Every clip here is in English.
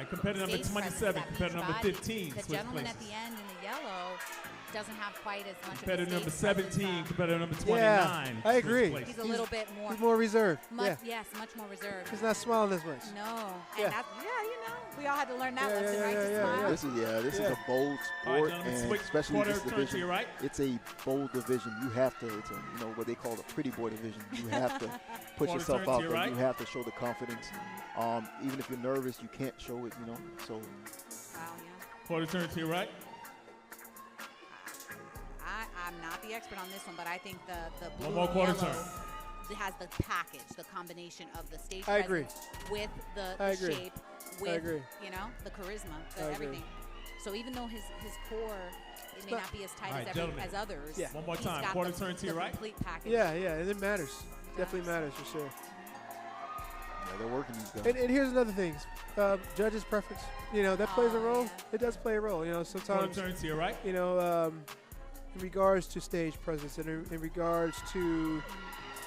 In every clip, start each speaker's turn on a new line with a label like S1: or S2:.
S1: right, competitor number 27, competitor number 15.
S2: The gentleman at the end in the yellow doesn't have quite as much
S1: competitor
S2: of a
S1: number
S2: stage
S1: 17, competitor number 29.
S3: Yeah, I agree.
S2: He's a little bit more.
S3: He's more reserved.
S2: Yes, much more reserved.
S3: He's not smiling as much.
S2: No.
S3: Yeah.
S2: And that's, you know, we all had to learn that lesson, right? To smile.
S4: This is a bold sport, and especially this division.
S1: Right.
S4: It's a bold division. You have to. It's a, what they call a pretty boy division. You have to put yourself out there.
S1: Right.
S4: You have to show the confidence. Even if you're nervous, you can't show it. So.
S2: Wow, yeah.
S1: Quarter turn to your right.
S2: I'm not the expert on this one, but I think the blue
S1: One more quarter turn.
S2: has the package, the combination of the stage
S3: I agree.
S2: with the shape, with the charisma, everything. So even though his core, it may not be as tight as others.
S3: Yeah.
S1: One more time. Quarter turn to your right.
S2: Complete package.
S3: Yeah, and it matters. Definitely matters for sure.
S4: Yeah, they're working these guys.
S3: And here's another thing. Judges' preference. That plays a role.
S2: Yeah.
S3: It does play a role. Sometimes.
S1: Quarter turn to your right.
S3: In regards to stage presence and in regards to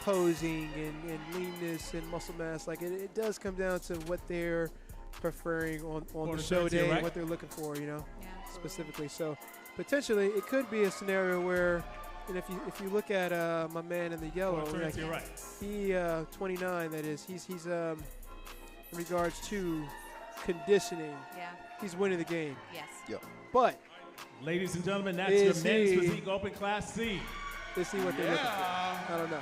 S3: posing and leanness and muscle mass, like it does come down to what they're preferring on the show day, and what they're looking for, specifically. So potentially it could be a scenario where, and if you look at my man in the yellow, like, he 29, that is, he's in regards to conditioning, he's winning the game.
S2: Yes.
S4: Yep.
S3: But
S1: ladies and gentlemen, that's your men's physique open class C.
S3: Let's see what they're looking for. I don't know.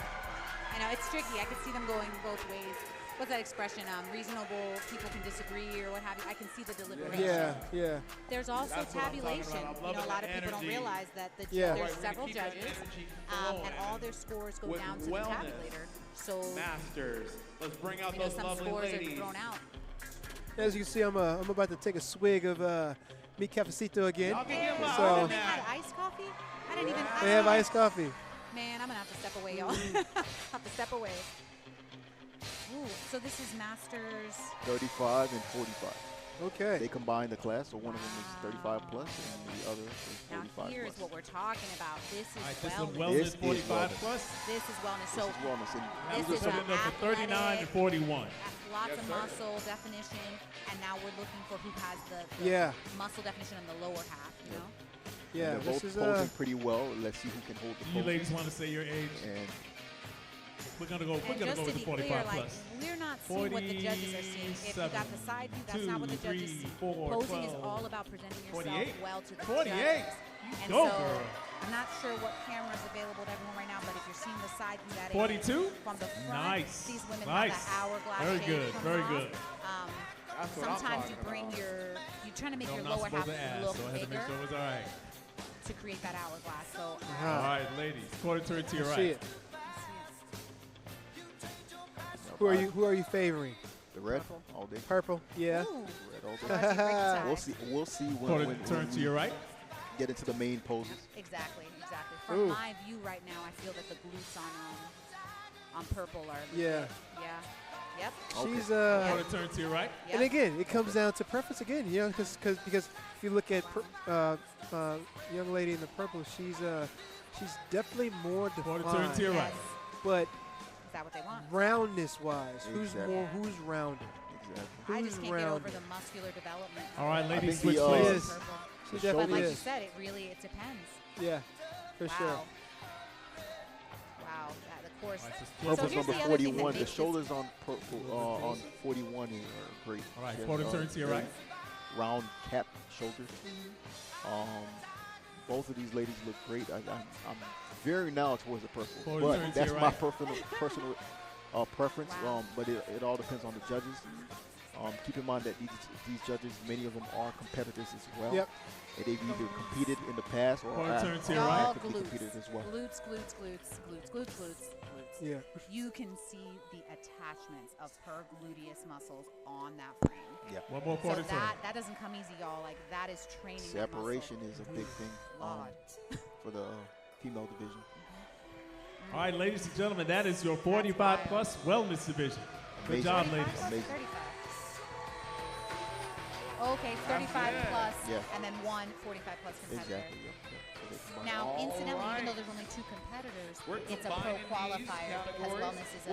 S2: I know, it's tricky. I could see them going both ways. What's that expression? Reasonable people can disagree or what have you. I can see the deliberation.
S3: Yeah.
S2: There's also tabulation. A lot of people don't realize that there's several judges, and all their scores go down to the tabulator. So
S5: masters, let's bring out those
S2: some
S5: lovely
S2: scores
S5: ladies.
S2: are thrown out.
S3: As you can see, I'm about to take a swig of mi cafecito again.
S2: They had iced coffee? I didn't even.
S3: They have iced coffee.
S2: Man, I'm gonna have to step away, y'all. Have to step away. Ooh, so this is masters
S4: 35 and 45.
S3: Okay.
S4: They combine the class, so one of them is 35 plus, and the other is 45
S2: now here's
S4: plus.
S2: what we're talking about. This is
S1: wellness. 45 plus.
S2: This is wellness.
S4: This is wellness.
S2: This is
S1: number 39 and 41.
S2: Lots of muscle definition, and now we're looking for who has the muscle definition in the lower half.
S3: Yeah,
S4: and they're both posing pretty well. Let's see who can hold the pose.
S1: You ladies want to say your age?
S4: And
S1: we're gonna go with the 45 plus.
S2: We're not seeing what the judges are seeing. If you got the side view, that's not what the judges see. Posing is all about presenting yourself well to the
S1: 48.
S2: judges. And
S1: go,
S2: so
S1: girl.
S2: I'm not sure what camera is available to everyone right now, but if you're seeing the side view, that
S1: 42
S2: from the front, these women have that hourglass
S1: very
S2: shape
S1: good, very good.
S2: Sometimes you bring you're trying to make your lower half look bigger.
S1: Sure it was all right.
S2: To create that hourglass. So
S1: all right, ladies, quarter turn to your right.
S3: See it. Who are you favoring?
S4: The red all day.
S3: Purple, yeah.
S2: Ooh.
S4: Red all day. We'll see when
S1: turn to your right.
S4: Get into the main poses.
S2: Exactly. From my view right now, I feel that the glutes on purple are legit. Yep.
S3: She's
S1: quarter turn to your right.
S2: Yep.
S3: And again, it comes down to preference again, because if you look at young lady in the purple, she's definitely more defined.
S1: Quarter turn to your right.
S3: But
S2: is that what they want?
S3: Roundness-wise, who's rounded?
S4: Exactly.
S2: I just can't get over the muscular development.
S1: All right, ladies,
S4: switch
S1: places.
S3: She definitely
S2: but like
S3: is.
S2: you said, it depends.
S3: Yeah, for sure.
S2: Wow, the course.
S4: Purple's number
S2: the
S4: 41. The shoulders on purple on 41 are great.
S1: All right, quarter turn to your right.
S4: Round cap shoulders. Both of these ladies look great. I'm veering now towards the purple, but that's my personal preference.
S2: Wow.
S4: But it all depends on the judges. Keep in mind that these judges, many of them are competitors as well.
S3: Yep.
S4: And they've either competed in the past or are actively competed as well.
S2: Glutes.
S3: Yeah.
S2: You can see the attachments of her gluteus muscles on that frame.
S4: Yeah.
S1: One more quarter turn.
S2: That doesn't come easy, y'all. Like, that is training.
S4: Separation is a big thing for the female division.
S1: All right, ladies and gentlemen, that is your 45 plus wellness division. Good job, ladies.
S4: Amazing.
S2: 35. Okay, 35 plus, and then one 45 plus competitor.
S4: Exactly. Yeah.
S2: Now, incidentally, even though there's only 2 competitors, it's a pro qualifier because wellness is a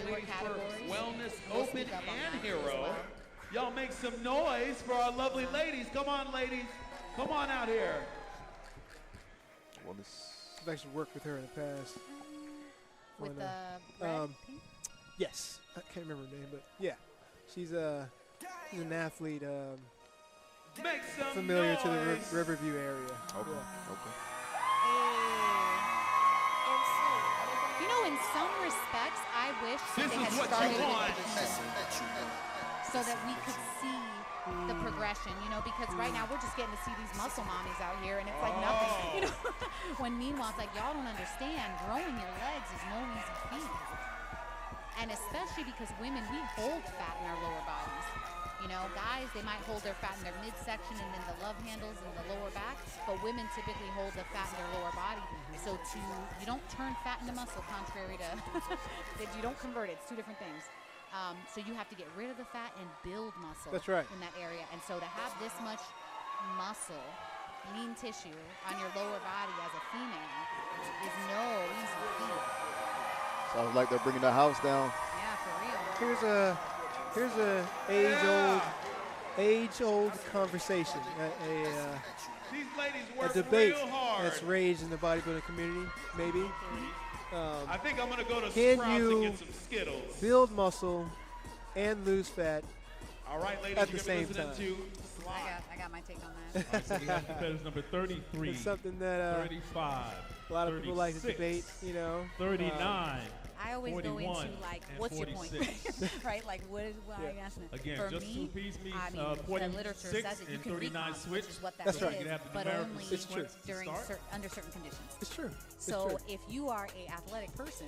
S2: newer category.
S5: Wellness Open and Hero. Y'all make some noise for our lovely ladies. Come on, ladies. Come on out here.
S4: Well,
S3: I've actually worked with her in the past.
S2: With the red, pink?
S3: Yes. I can't remember her name, but yeah. She's an athlete familiar to the Riverview area.
S4: Okay.
S3: Yeah.
S4: Okay.
S2: You know, in some respects, I wish that they had started so that we could see the progression, you know, because right now we're just getting to see these muscle mommies out here, and it's like nothing, you know. When meanwhile, it's like, y'all don't understand, growing your legs is no easy feat. And especially because women, we hold fat in our lower bodies. You know, guys, they might hold their fat in their midsection and then the love handles and the lower back, but women typically hold the fat in their lower body. So you don't turn fat into muscle, contrary to, you don't convert it. It's two different things. So you have to get rid of the fat and build muscle.
S3: That's right.
S2: In that area. And so to have this much muscle, lean tissue on your lower body as a female is no easy feat.
S4: Sounds like they're bringing the house down.
S2: Yeah, for real.
S3: Here's a age-old conversation,
S5: These ladies
S3: a
S5: work
S3: debate
S5: real hard.
S3: that's raged in the bodybuilding community, maybe.
S5: I think I'm going to go to
S3: Can
S5: Sprouts
S3: you
S5: and get some Skittles.
S3: build muscle and lose fat
S5: All right, ladies,
S3: at the
S5: you're
S3: same
S5: listening
S3: time?
S5: to
S2: I got my take on that.
S1: All right, so we have competitors number 33,
S3: It's something that
S1: 35,
S3: a lot of people like to
S1: 36,
S3: debate, you know.
S1: 39.
S2: I always go
S1: 41
S2: into like,
S1: and
S2: what's your point,
S1: 46.
S2: right? Like, what is why
S3: Yeah.
S2: are you asking?
S1: Again,
S2: For
S1: just
S2: me,
S1: two-piece meets
S2: I mean, the
S1: 46
S2: literature says it. You
S1: and
S2: can
S1: 39
S2: recomp,
S1: switch.
S2: which is what that
S3: That's
S2: is,
S3: right.
S1: You can have the
S2: but
S1: numerical
S2: only
S3: It's true.
S2: during
S1: start.
S2: under certain conditions.
S3: It's true.
S2: So
S3: it's true.
S2: if you are a athletic person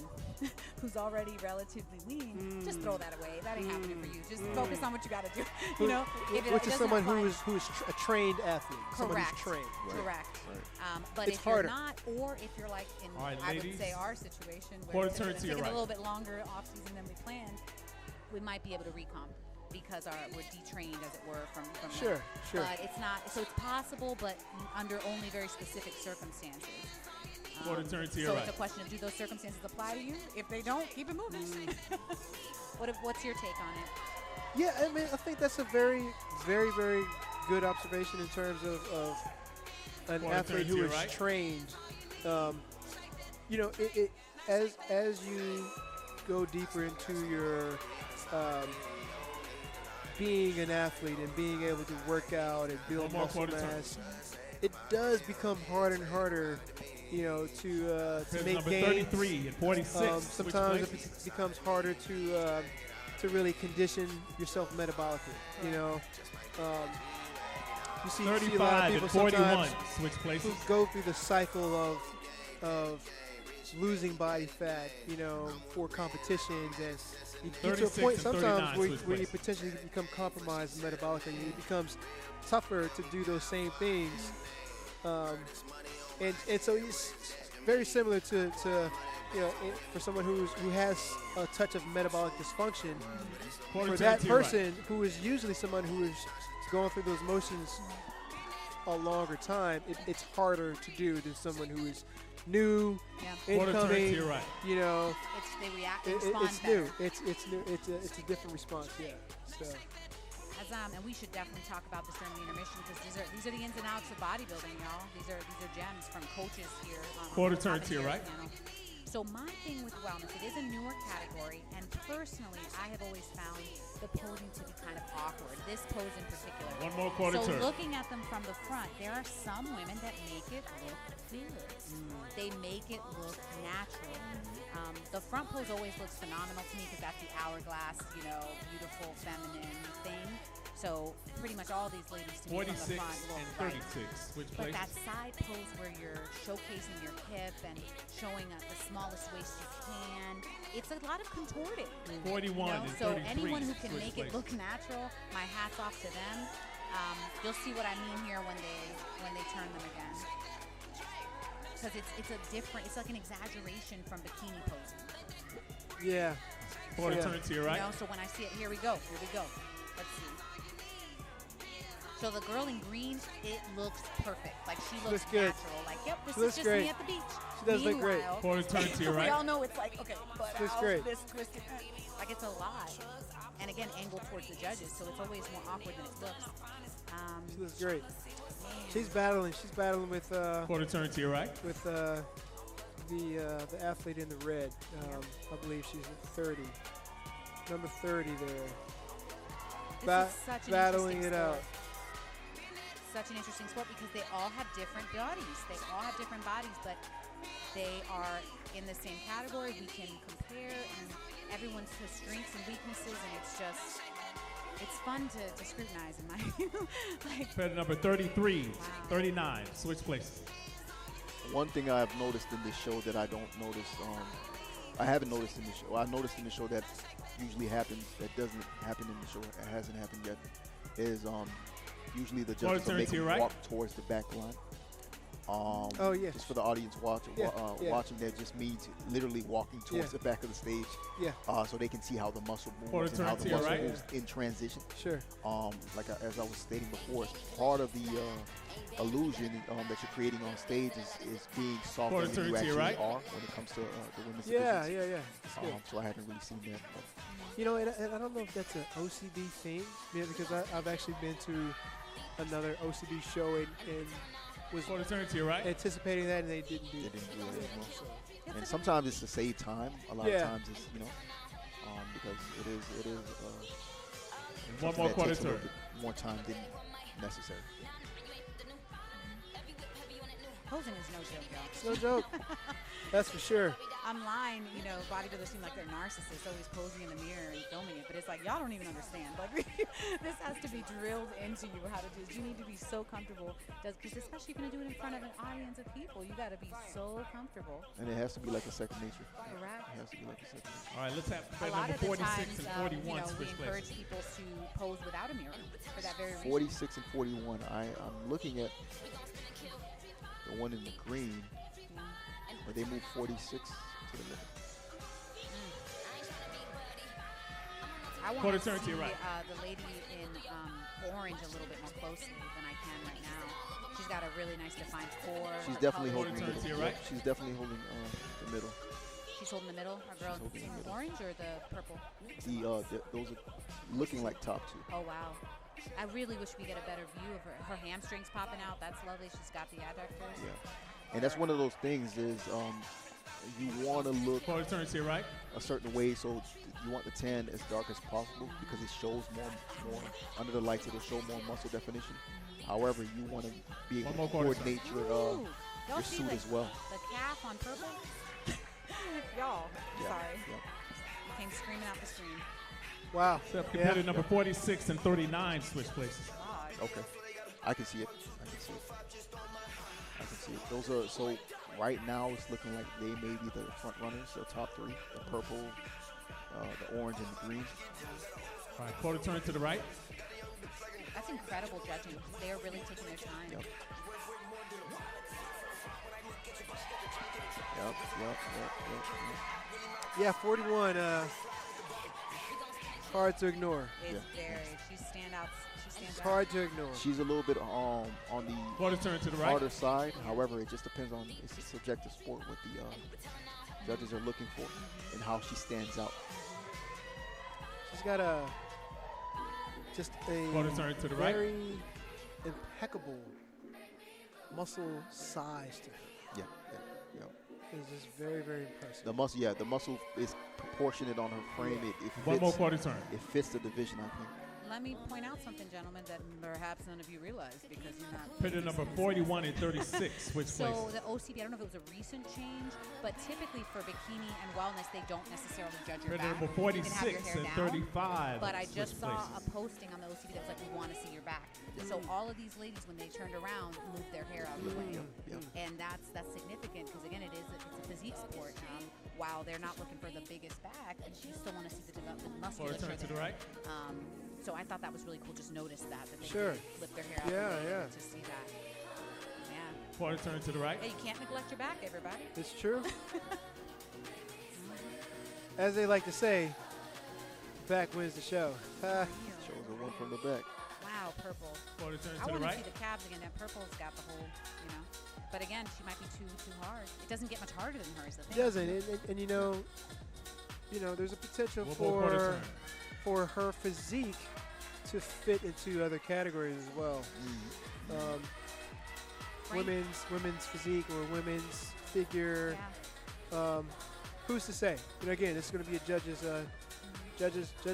S2: who's already relatively lean, just throw that away. That ain't happening for you. Just focus on what you got to do. You know, if it
S3: Which is
S2: doesn't
S3: someone
S2: apply-
S3: who's a trained athlete, someone
S2: Correct.
S3: who's trained.
S2: Correct. But
S3: It's
S2: if
S3: harder.
S2: you're not, or if you're like in,
S1: All right,
S2: I would
S1: ladies.
S2: say our situation where
S1: Quarter
S2: it's
S1: turn
S2: gonna
S1: to
S2: take
S1: your
S2: it
S1: right.
S2: a little bit longer off season than we planned, we might be able to recomp because we're detrained, as it were, from
S3: Sure,
S2: that.
S3: sure.
S2: But it's not, so it's possible, but under only very specific circumstances.
S1: Quarter turn to your
S2: So
S1: right.
S2: it's a question of, do those circumstances apply to you? If they don't, keep it moving. What's your take on it?
S3: Yeah, I mean, I think that's a very, very, very good observation in terms of an
S1: Quarter
S3: athlete
S1: turn to
S3: who
S1: your
S3: is
S1: right.
S3: trained. You know, as you go deeper into your being an athlete and being able to work out and build
S1: One more
S3: muscle
S1: quarter turn.
S3: mass, it does become harder and harder, you know, to
S1: Here's
S3: make
S1: number
S3: gains.
S1: 33 and 46.
S3: Sometimes
S1: Which
S3: it
S1: places?
S3: becomes harder to really condition yourself metabolically. You know, you see a lot
S1: 35
S3: of
S1: and
S3: people
S1: 41.
S3: sometimes
S1: Switch places.
S3: who go through the cycle of losing body fat, you know, for competitions, and you get to a
S1: 36
S3: point
S1: and
S3: sometimes
S1: 39
S3: where
S1: switch
S3: you
S1: places.
S3: potentially become compromised metabolically. It becomes tougher to do those same things, and so it's very similar to you know, for someone who has a touch of metabolic dysfunction.
S1: Quarter
S3: For
S1: turn
S3: that
S1: to your right.
S3: person who is usually someone who is going through those motions a longer time, it's harder to do than someone who is new,
S2: Yeah.
S1: Quarter turn to
S3: incoming.
S1: your right.
S3: You know,
S2: They react, they respond
S3: it's
S2: better.
S3: new. It's new. It's a different response. Yeah. So
S2: And we should definitely talk about this during the intermission because these are the ins and outs of bodybuilding, y'all. These are gems from coaches here.
S1: Quarter
S2: on
S1: turn
S2: the
S1: to your right.
S2: channel. So my thing with wellness, it is a newer category, and personally, I have always found the posing to be kind of awkward. This pose in particular.
S1: One more quarter
S2: So
S1: turn.
S2: looking at them from the front, there are some women that make it look good. They make it look natural. The front pose always looks phenomenal to me because that's the hourglass, you know, beautiful feminine thing. So pretty much all these ladies to me from the
S1: 46
S2: front look
S1: and
S2: right.
S1: 36. Which
S2: But
S1: places?
S2: that side pose where you're showcasing your hip and showing the smallest waist you can, it's a lot of contorted.
S1: 41
S2: You know?
S1: and
S2: So
S1: 33.
S2: anyone who can
S1: switch
S2: make it
S1: places.
S2: look natural, my hat's off to them. You'll see what I mean here when they turn them again. Because it's like an exaggeration from bikini posing.
S3: yeah.
S1: Quarter
S3: Yeah.
S1: turn to your right.
S2: You know, so when I see it, here we go. Let's see. So the girl in green, it looks perfect. Like she looks
S3: Looks good.
S2: natural. Like, yep, this
S3: She
S2: is
S3: looks
S2: just
S3: great.
S2: me at the beach.
S3: She does look great.
S2: Meanwhile,
S1: Quarter turn to your
S2: we
S1: right.
S2: all know it's like, okay, but
S3: Looks great.
S2: this twisted. Like it's a lot. And again, angled towards the judges, so it's always more awkward than it looks.
S3: She looks great. She's battling. She's battling with
S1: Quarter turn to your right.
S3: with the athlete in the red. I believe she's at 30. Number 30 there.
S2: This is such an
S3: Battling
S2: interesting
S3: it out.
S2: sport. Such an interesting sport because they all have different bodies. They all have different bodies, but they are in the same category. We can compare, and everyone has strengths and weaknesses, and it's fun to scrutinize in my view. Like,
S1: Competitor number 33,
S2: Wow.
S1: 39. Switch places.
S4: One thing I've noticed in this show that I don't notice, I haven't noticed in the show. I noticed in the show that usually happens, that doesn't happen in the show, it hasn't happened yet, is usually the judges will
S1: turn
S4: make
S1: to your
S4: them
S1: right.
S4: walk towards the back line.
S3: Oh, yes.
S4: Just for the audience watching,
S3: Yeah, yeah.
S4: watching, that just means literally walking towards
S3: Yeah.
S4: the back of the stage,
S3: Yeah,
S4: so they can see how the muscle
S1: Quarter
S4: moves and how
S1: turn
S4: the
S1: to your
S4: muscle
S1: right.
S4: moves in transition.
S3: sure.
S4: As I was stating before, part of the illusion that you're creating on stage is being softer
S1: Quarter
S4: than
S1: turn
S4: you
S1: to
S4: actually
S1: your right.
S4: are when it comes to the women's
S3: Yeah,
S4: divisions.
S3: yeah. It's good.
S4: So I haven't really seen that. But
S3: You know, and I don't know if that's an OCB thing, because I've actually been to another OCB show and was
S1: Quarter turn to your right.
S3: anticipating that, and they didn't do
S4: they
S3: it.
S4: didn't do that as well.
S2: it's
S4: And
S2: a-
S4: sometimes it's to save time. A lot
S3: Yeah.
S4: of times it's because it is
S1: One
S4: something
S1: more
S4: that
S1: quarter
S4: takes a little
S1: turn.
S4: bit more time than necessary.
S2: posing is no joke, y'all.
S3: It's no joke. That's for sure.
S2: Online, bodybuilders seem like they're narcissists, always posing in the mirror and filming it. But it's like, y'all don't even understand. Like, this has to be drilled into you how to do this. You need to be so comfortable. Because especially if you're going to do it in front of an audience of people, you got to be so comfortable.
S4: And it has to be like a second nature.
S2: Correct.
S4: It has to be like a second nature.
S1: All right, let's have
S2: A
S1: competitor
S2: lot
S1: number
S2: of the
S1: 46
S2: times,
S1: and 41
S2: we
S1: switch
S2: encourage
S1: places.
S2: people to pose without a mirror for that very reason.
S4: 46 and 41. I'm looking at the one in the green, but they moved 46 to the middle.
S2: I want
S1: Quarter
S2: to
S1: turn to
S2: see
S1: your right.
S2: the lady in orange a little bit more closely than I can right now. She's got a really nice defined core.
S4: She's
S2: her
S4: definitely
S2: color.
S4: holding the
S1: Quarter turn to
S4: middle.
S1: your right.
S4: Yep, she's definitely holding the middle.
S2: She's holding the middle. Our girl
S4: holding
S2: in
S4: the middle.
S2: orange or the purple?
S4: Those are looking like top two.
S2: Oh, wow. I really wish we get a better view of her. Her hamstrings popping out. That's lovely. She's got the adductors.
S4: Yeah, and that's one of those things is you want to look
S1: Quarter turn to your right.
S4: a certain way, so you want the tan as dark as possible because it shows more under the lights. It'll show more muscle definition. However, you want to be able
S1: One more
S4: to
S1: quarter
S4: coordinate your
S2: Ooh, y'all see
S4: suit
S2: like
S4: as well.
S2: the calf on purple? Y'all,
S4: Yeah,
S2: sorry.
S4: yeah.
S2: Came screaming out the screen.
S3: Wow.
S1: Let's have competitor number 46 and 39 switch places.
S2: God.
S4: Okay, I can see it. I can see it. I can see it. Those are so. Right now, it's looking like they may be the front runners, the top three: the purple, the orange, and the green.
S1: All right, quarter turn to the right.
S2: That's incredible judging. They are really taking their time.
S4: Yep. Yep.
S3: Yeah, 41. Hard to ignore.
S2: It's
S4: Yeah.
S2: very. She stands out.
S3: It's hard to ignore.
S4: She's a little bit on the
S1: Quarter turn to the right.
S4: harder side. However, it just depends on, it's a subjective sport, what the judges are looking for and how she stands out.
S3: She's got just a
S1: Quarter turn to the right.
S3: very impeccable muscle size to her.
S4: Yeah.
S3: It's just very, very impressive.
S4: The muscle is proportionate on her frame. It
S1: One more
S4: fits.
S1: quarter turn.
S4: It fits the division, I think.
S2: Let me point out something, gentlemen, that perhaps none of you realize because you're not.
S1: Competitor number 41 and 36 switch
S2: So
S1: places.
S2: the OCB, I don't know if it was a recent change, but typically for bikini and wellness, they don't necessarily judge your
S1: Competitor
S2: back.
S1: number
S2: You can have your
S1: 46
S2: hair
S1: and
S2: down.
S1: 35
S2: But I
S1: switch
S2: just saw a
S1: places.
S2: posting on the OCB that was like, we want to see your back. So all of these ladies, when they turned around, moved their hair out of the way.
S4: Yep.
S2: And that's significant because, again, it's a physique sport. While they're not looking for the biggest back, you still want to see the development
S1: Quarter
S2: musculature
S1: turn to the
S2: there.
S1: right.
S2: So I thought that was really cool. Just notice that they
S3: Sure.
S2: flip their hair out
S3: Yeah,
S2: the way
S3: yeah.
S2: to see that. Yeah.
S1: Quarter turn to the right.
S2: Hey, you can't neglect your back, everybody.
S3: It's true. As they like to say, back wins the show.
S4: Shows a one from the back.
S2: Wow, purple.
S1: Or to turn
S2: I
S1: to the
S2: want to
S1: right.
S2: see the calves again. That purple's got the whole, But again, she might be too hard. It doesn't get much harder than hers.
S3: It doesn't, and there's a potential
S1: One more quarter turn.
S3: for her physique to fit into other categories as well.
S2: Right.
S3: Women's physique or women's figure.
S2: Yeah.
S3: Who's to say? Again, this is going to be a judges.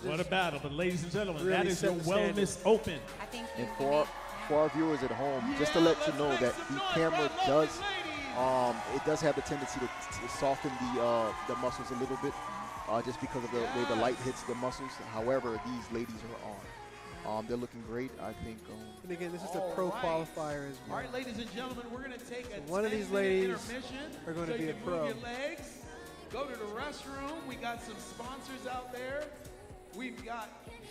S1: What a battle. But ladies and gentlemen,
S3: Really
S1: that is your
S3: set the standard.
S1: Wellness Open.
S2: I think
S4: And
S2: you
S4: for our viewers at home, just to let you know that the camera does, it does have the tendency to soften the muscles a little bit, just because of the way the light hits the muscles. However, these ladies are on. They're looking great, I think.
S3: And again, this is the pro qualifier as
S5: All
S3: well.
S5: right, ladies and gentlemen, we're going to take a
S3: One of these
S5: 10-minute
S3: ladies
S5: intermission
S3: are going to
S5: so
S3: be
S5: you
S3: a
S5: can
S3: pro.
S5: move your legs, go to the restroom. We got some sponsors out there. We've got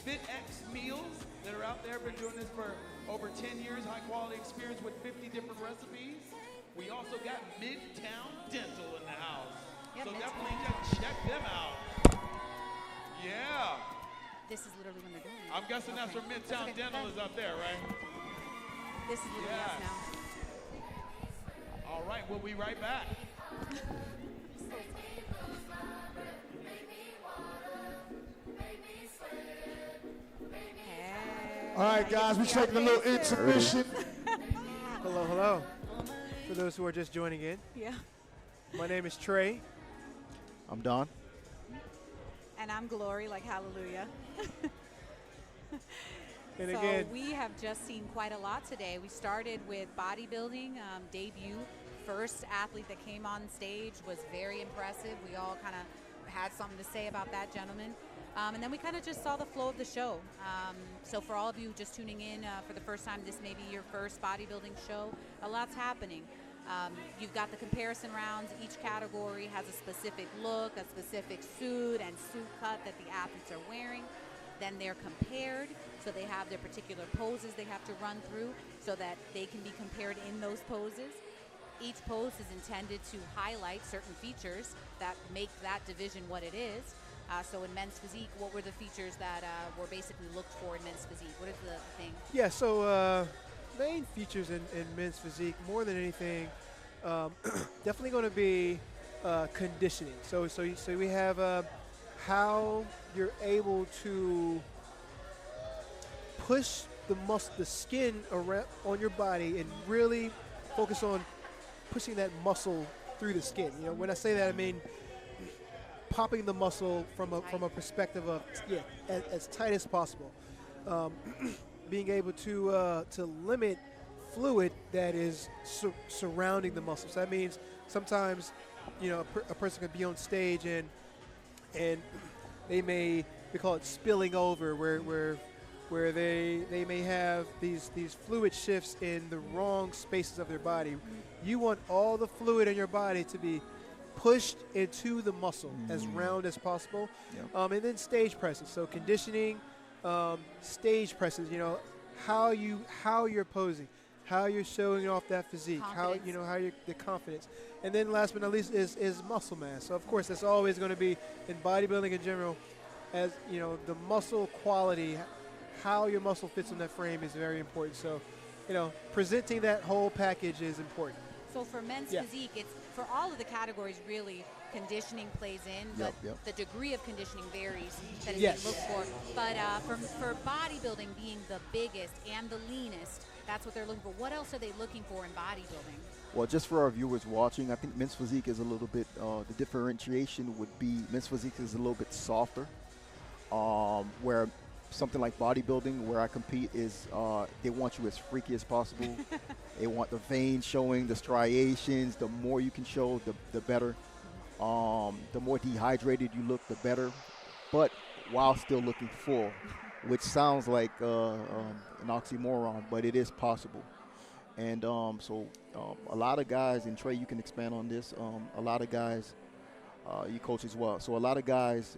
S5: FitX meals that are out there. Been doing this for over 10 years. High quality experience with 50 different recipes. We also got Midtown Dental in the house.
S2: Yep,
S5: So
S2: Midtown.
S5: definitely just check them out. Yeah.
S2: This is literally when they're doing it.
S5: I'm guessing that's
S2: Okay.
S5: where Midtown
S2: That's okay.
S5: Dental is up there, right?
S2: This is literally us
S5: Yes.
S2: now.
S5: All right, we'll be right back.
S6: All right, guys, we're taking a little intermission.
S3: Hello. For those who are just joining in,
S2: Yeah.
S3: my name is Trey.
S4: I'm Don.
S7: And I'm Glory, like hallelujah.
S3: And
S7: So
S3: again,
S2: we have just seen quite a lot today. We started with bodybuilding, debut. First athlete that came on stage was very impressive. We all kind of had something to say about that gentleman. And then we kind of just saw the flow of the show. So for all of you just tuning in for the first time, this may be your first bodybuilding show. A lot's happening. You've got the comparison rounds. Each category has a specific look, a specific suit and suit cut that the athletes are wearing. Then they're compared, so they have their particular poses they have to run through so that they can be compared in those poses. Each pose is intended to highlight certain features that make that division what it is. So in men's physique, what were the features that were basically looked for in men's physique? What is the thing?
S3: yeah. So main features in men's physique, more than anything, definitely going to be conditioning. So we have how you're able to push the skin around on your body and really focus on pushing that muscle through the skin. When I say that, I mean popping the muscle from a perspective of as tight as possible. Being able to limit fluid that is surrounding the muscle. So that means sometimes a person could be on stage and we call it spilling over, where they may have these fluid shifts in the wrong spaces of their body. You want all the fluid in your body to be pushed into the muscle as round as possible.
S4: Yep.
S3: And then stage presses. So conditioning, stage presses. How you're posing, how you're showing off that physique,
S2: Confidence.
S3: how you're the confidence. And then last but not least is muscle mass. So of course that's always going to be in bodybuilding in general, as the muscle quality, how your muscle fits on that frame is very important. So presenting that whole package is important.
S2: So for men's
S3: Yeah.
S2: physique, it's for all of the categories really. Conditioning plays in, but
S4: Yep.
S2: the degree of conditioning varies that is
S3: Yes.
S2: being looked for. But for bodybuilding being the biggest and the leanest, that's what they're looking for. What else are they looking for in bodybuilding?
S4: Well, just for our viewers watching, I think men's physique is a little bit, the differentiation would be men's physique is a little bit softer, where something like bodybuilding, where I compete, is they want you as freaky as possible. They want the veins showing, the striations. The more you can show, the better. The more dehydrated you look, the better, but while still looking full, which sounds like an oxymoron, but it is possible. And so a lot of guys, and Trey, you can expand on this, a lot of guys, you coach as well, so a lot of guys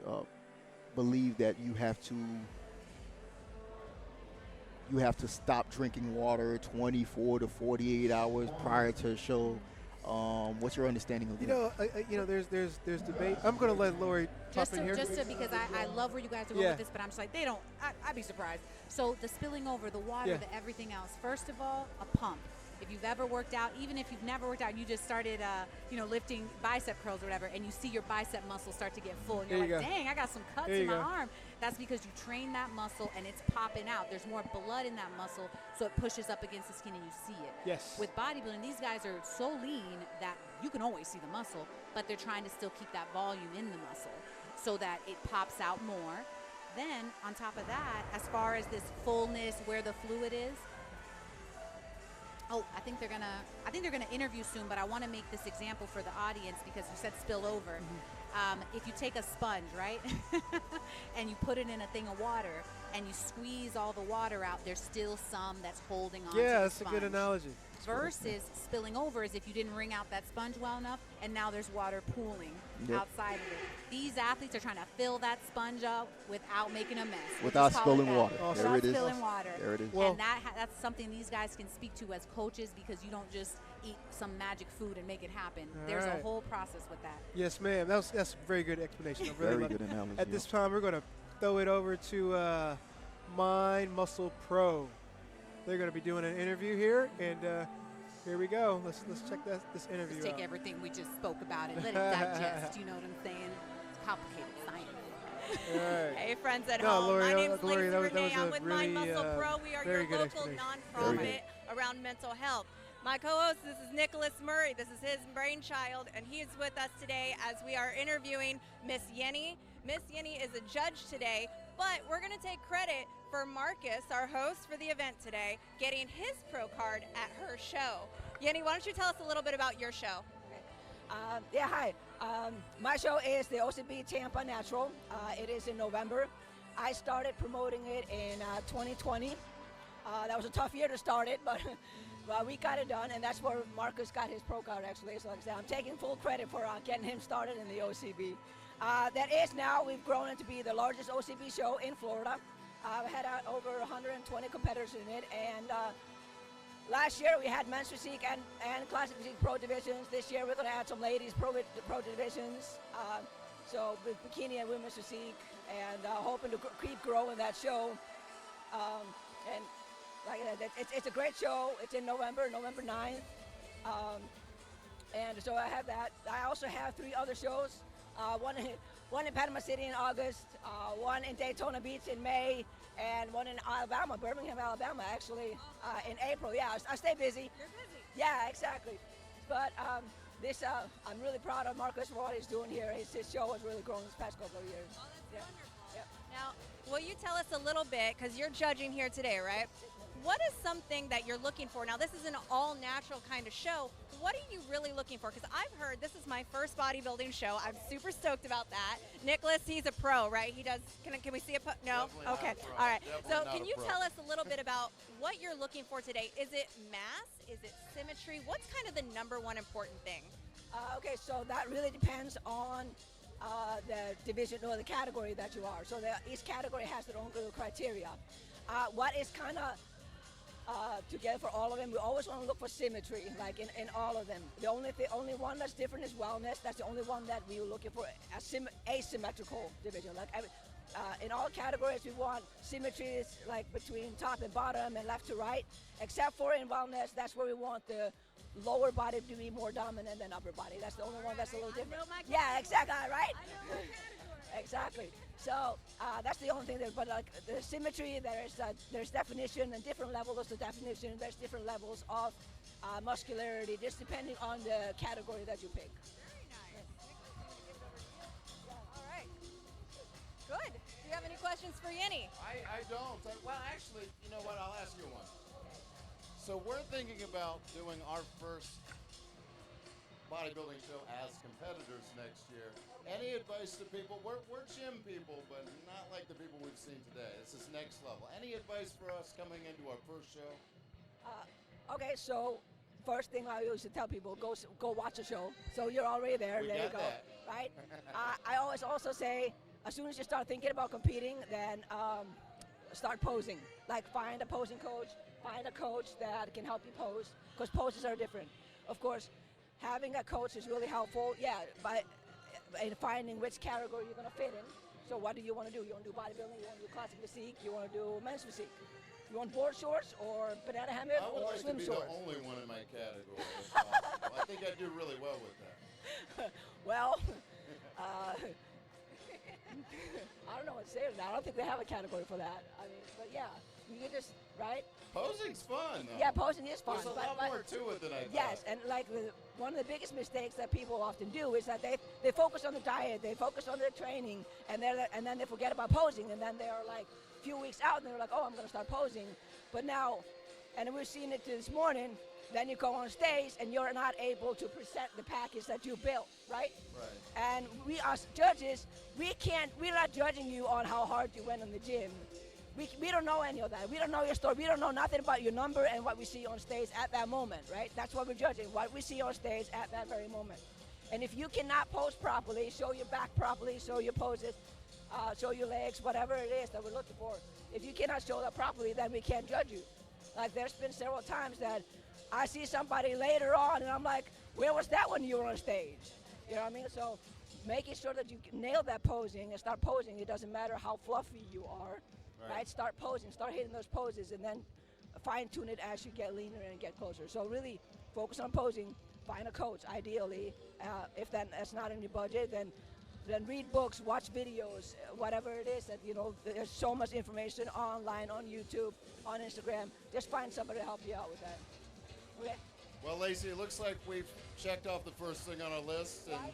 S4: believe that you have to stop drinking water 24 to 48 hours prior to a show. What's your understanding of
S3: You
S4: that?
S3: know, there's debate. I'm going to let Lori pop in here.
S2: Because I love where you guys are going with this, but I'm just like, they don't, I'd be surprised. So the spilling over, the water, the everything else. First of all, a pump. If you've ever worked out, even if you've never worked out, you just started, lifting bicep curls or whatever, and you see your bicep muscle start to get full, and you're like, dang, I got some cuts in my arm. That's because you train that muscle, and it's popping out. There's more blood in that muscle, so it pushes up against the skin, and you see it.
S3: Yes.
S2: With bodybuilding, these guys are so lean that you can always see the muscle, but they're trying to still keep that volume in the muscle so that it pops out more. Then, on top of that, as far as this fullness, where the fluid is, I think they're gonna interview soon, but I want to make this example for the audience because you said spill over. If you take a sponge, right, and you put it in a thing of water and you squeeze all the water out, there's still some that's holding on to the
S3: that's
S2: sponge.
S3: a good analogy.
S2: Versus spilling over is if you didn't wring out that sponge well enough and now there's water pooling outside of it. These athletes are trying to fill that sponge up without making a mess.
S4: Without spilling water.
S2: Without spilling water.
S4: There it is.
S2: And that's something these guys can speak to as coaches because you don't just eat some magic food and make it happen. There's a whole process with that.
S3: Yes, ma'am. That's a very good explanation. I really
S4: Very
S3: love
S4: good
S3: it.
S4: analogy.
S3: At this time, we're going to throw it over to Mind Muscle Pro. They're going to be doing an interview here, and here we go. Let's check this interview
S2: Just take
S3: out.
S2: everything we just spoke about it. Let it digest. You know what I'm saying? It's complicated science.
S7: Hey, friends at home.
S3: Lori,
S7: My name is
S3: Lori,
S7: Lacey
S3: that was
S7: Renee.
S3: a
S7: I'm with Mind
S3: really,
S7: Muscle Pro. We are
S3: very
S7: your
S3: good
S7: local
S3: explanation.
S7: nonprofit around mental health. My co-host, this is Nicholas Murray. This is his brainchild, and he is with us today as we are interviewing Miss Yenny. Miss Yenny is a judge today, but we're going to take credit for Marcus, our host for the event today, getting his pro card at her show. Yenny, why don't you tell us a little bit about your show?
S8: Hi. My show is the OCB Tampa Natural. It is in November. I started promoting it in 2020. That was a tough year to start it, but we got it done, and that's where Marcus got his pro card, actually. So like I said, I'm taking full credit for getting him started in the OCB. That is now, we've grown it to be the largest OCB show in Florida. We had over 120 competitors in it, and last year we had men's physique and classic physique pro divisions. This year we're going to add some ladies pro divisions. So with bikini and women's physique, and hoping to keep growing that show. And like I said, it's a great show. It's in November 9th. And so I have that. I also have 3 other shows. One in Panama City in August, one in Daytona Beach in May, and one in Alabama, Birmingham, Alabama, actually, in April. Yeah, I stay busy.
S7: You're busy.
S8: Yeah, exactly. But I'm really proud of Marcus for what he's doing here. His show has really grown this past couple of years.
S7: Oh, that's wonderful. Yep. Now, will you tell us a little bit, because you're judging here today, right? What is something that you're looking for? Now, this is an all-natural kind of show. What are you really looking for? Because I've heard this is my first bodybuilding show. I'm super stoked about that. Nicholas, he's a pro, right? He does. Can we see a no?
S6: Definitely
S7: Okay.
S6: not a pro.
S7: All right.
S6: Definitely
S7: So
S6: not
S7: can
S6: a
S7: you
S6: pro.
S7: tell us a little bit about what you're looking for today? Is it mass? Is it symmetry? What's kind of the #1 important thing?
S8: Okay, so that really depends on the division or the category that you are. So each category has their own little criteria. What is kind of together for all of them, we always want to look for symmetry, like in all of them. The only one that's different is wellness. That's the only one that we were looking for, asymmetrical division. Like in all categories, we want symmetries like between top and bottom and left to right, except for in wellness, that's where we want the lower body to be more dominant than upper body. That's the only one that's a little different. Yeah, exactly, right? Exactly. So that's the only thing there. But like the symmetry, there's definition and different levels of definition. There's different levels of muscularity, just depending on the category that you pick.
S7: Very nice. All right. Good. Do you have any questions for Yenny?
S6: I don't. Well, actually, you know what? I'll ask you one. So we're thinking about doing our first bodybuilding show as competitors next year. Any advice to people? We're gym people, but not like the people we've seen today. This is next level. Any advice for us coming into our first show?
S8: Okay, so first thing I used to tell people, go watch a show. So you're already there.
S6: We
S8: there
S6: got
S8: you go.
S6: that.
S8: Right? I always also say, as soon as you start thinking about competing, then start posing. Like find a posing coach, find a coach that can help you pose, because poses are different. Of course, having a coach is really helpful. Yeah, by in finding which category you're going to fit in. So what do you want to do? You want to do bodybuilding? You want to do classic physique? You want to do men's physique? You want board shorts or banana hammock
S6: I would
S8: or
S6: like to
S8: swim
S6: be
S8: shorts?
S6: the only one in my category. If possible. I think I do really well with that.
S8: Well, I don't know what to say to that. I don't think they have a category for that. I mean, but yeah, you can just, right?
S6: Posing's fun, though.
S8: Yeah, posing is fun.
S6: There's a lot more to it than I thought.
S8: Yes, and like one of the biggest mistakes that people often do is that they focus on the diet, they focus on their training, and then they forget about posing, and then they're like a few weeks out, and they're like, oh, I'm going to start posing. But now, and we've seen it this morning, then you go on stage, and you're not able to present the package that you built, right?
S6: Right.
S8: And we as judges, we're not judging you on how hard you went in the gym. We don't know any of that. We don't know your story. We don't know nothing about your number and what we see on stage at that moment, right? That's what we're judging, what we see on stage at that very moment. And if you cannot pose properly, show your back properly, show your poses, show your legs, whatever it is that we're looking for, if you cannot show that properly, then we can't judge you. Like there's been several times that I see somebody later on and I'm like, where was that when you were on stage? You know what I mean? So making sure that you nail that posing and start posing, it doesn't matter how fluffy you are. Right? Start posing, start hitting those poses, and then fine tune it as you get leaner and get closer. So really focus on posing, find a coach ideally. If that's not in your budget, then read books, watch videos, whatever it is that, you know, there's so much information online, on YouTube, on Instagram. Just find somebody to help you out with that. Okay?
S6: Well, Lacey, it looks like we've checked off the first thing on our list, and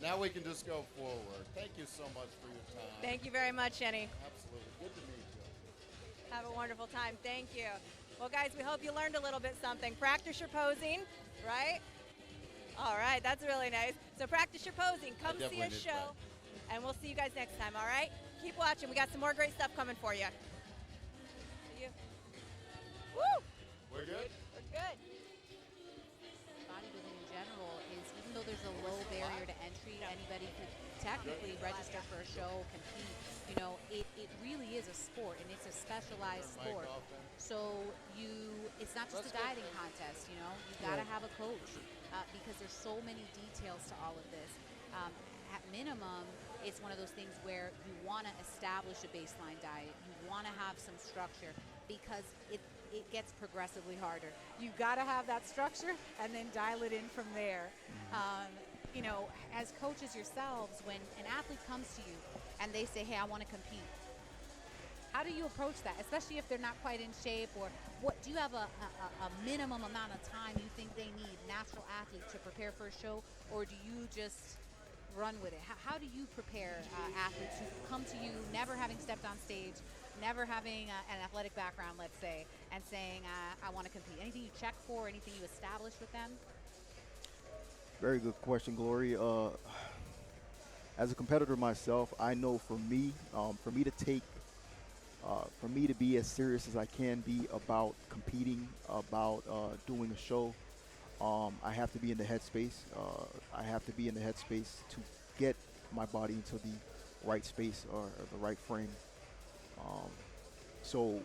S6: now we can just go forward. Thank you so much for your time.
S7: Thank you very much, Yenny.
S6: Absolutely. Good to meet you.
S7: Have a wonderful time. Thank you. Well, guys, we hope you learned a little bit something. Practice your posing, right? All right, that's really nice. So practice your posing. Come see a show, and we'll see you guys next time, all right? Keep watching. We got some more great stuff coming for you. See you. Woo!
S6: We're good?
S7: We're good.
S2: Bodybuilding in general is, even though there's a low barrier to entry, anybody could technically register for a show, compete. You know, it really is a sport, and it's a specialized sport. So it's not just a dieting contest, you know. You got to have a coach because there's so many details to all of this. At minimum, it's one of those things where you want to establish a baseline diet. You want to have some structure because it gets progressively harder. You got to have that structure and then dial it in from there. You know, as coaches yourselves, when an athlete comes to you and they say, hey, I want to compete, how do you approach that, especially if they're not quite in shape? Or what do you have a minimum amount of time you think they need, natural athletes, to prepare for a show? Or do you just run with it? How do you prepare athletes who come to you never having stepped on stage, never having an athletic background, let's say, and saying, I want to compete? Anything you check for, anything you establish with them?
S4: Very good question, Glory. As a competitor myself, I know for me to be as serious as I can be about competing, about doing a show, I have to be in the headspace. I have to be in the headspace to get my body into the right space or the right frame. So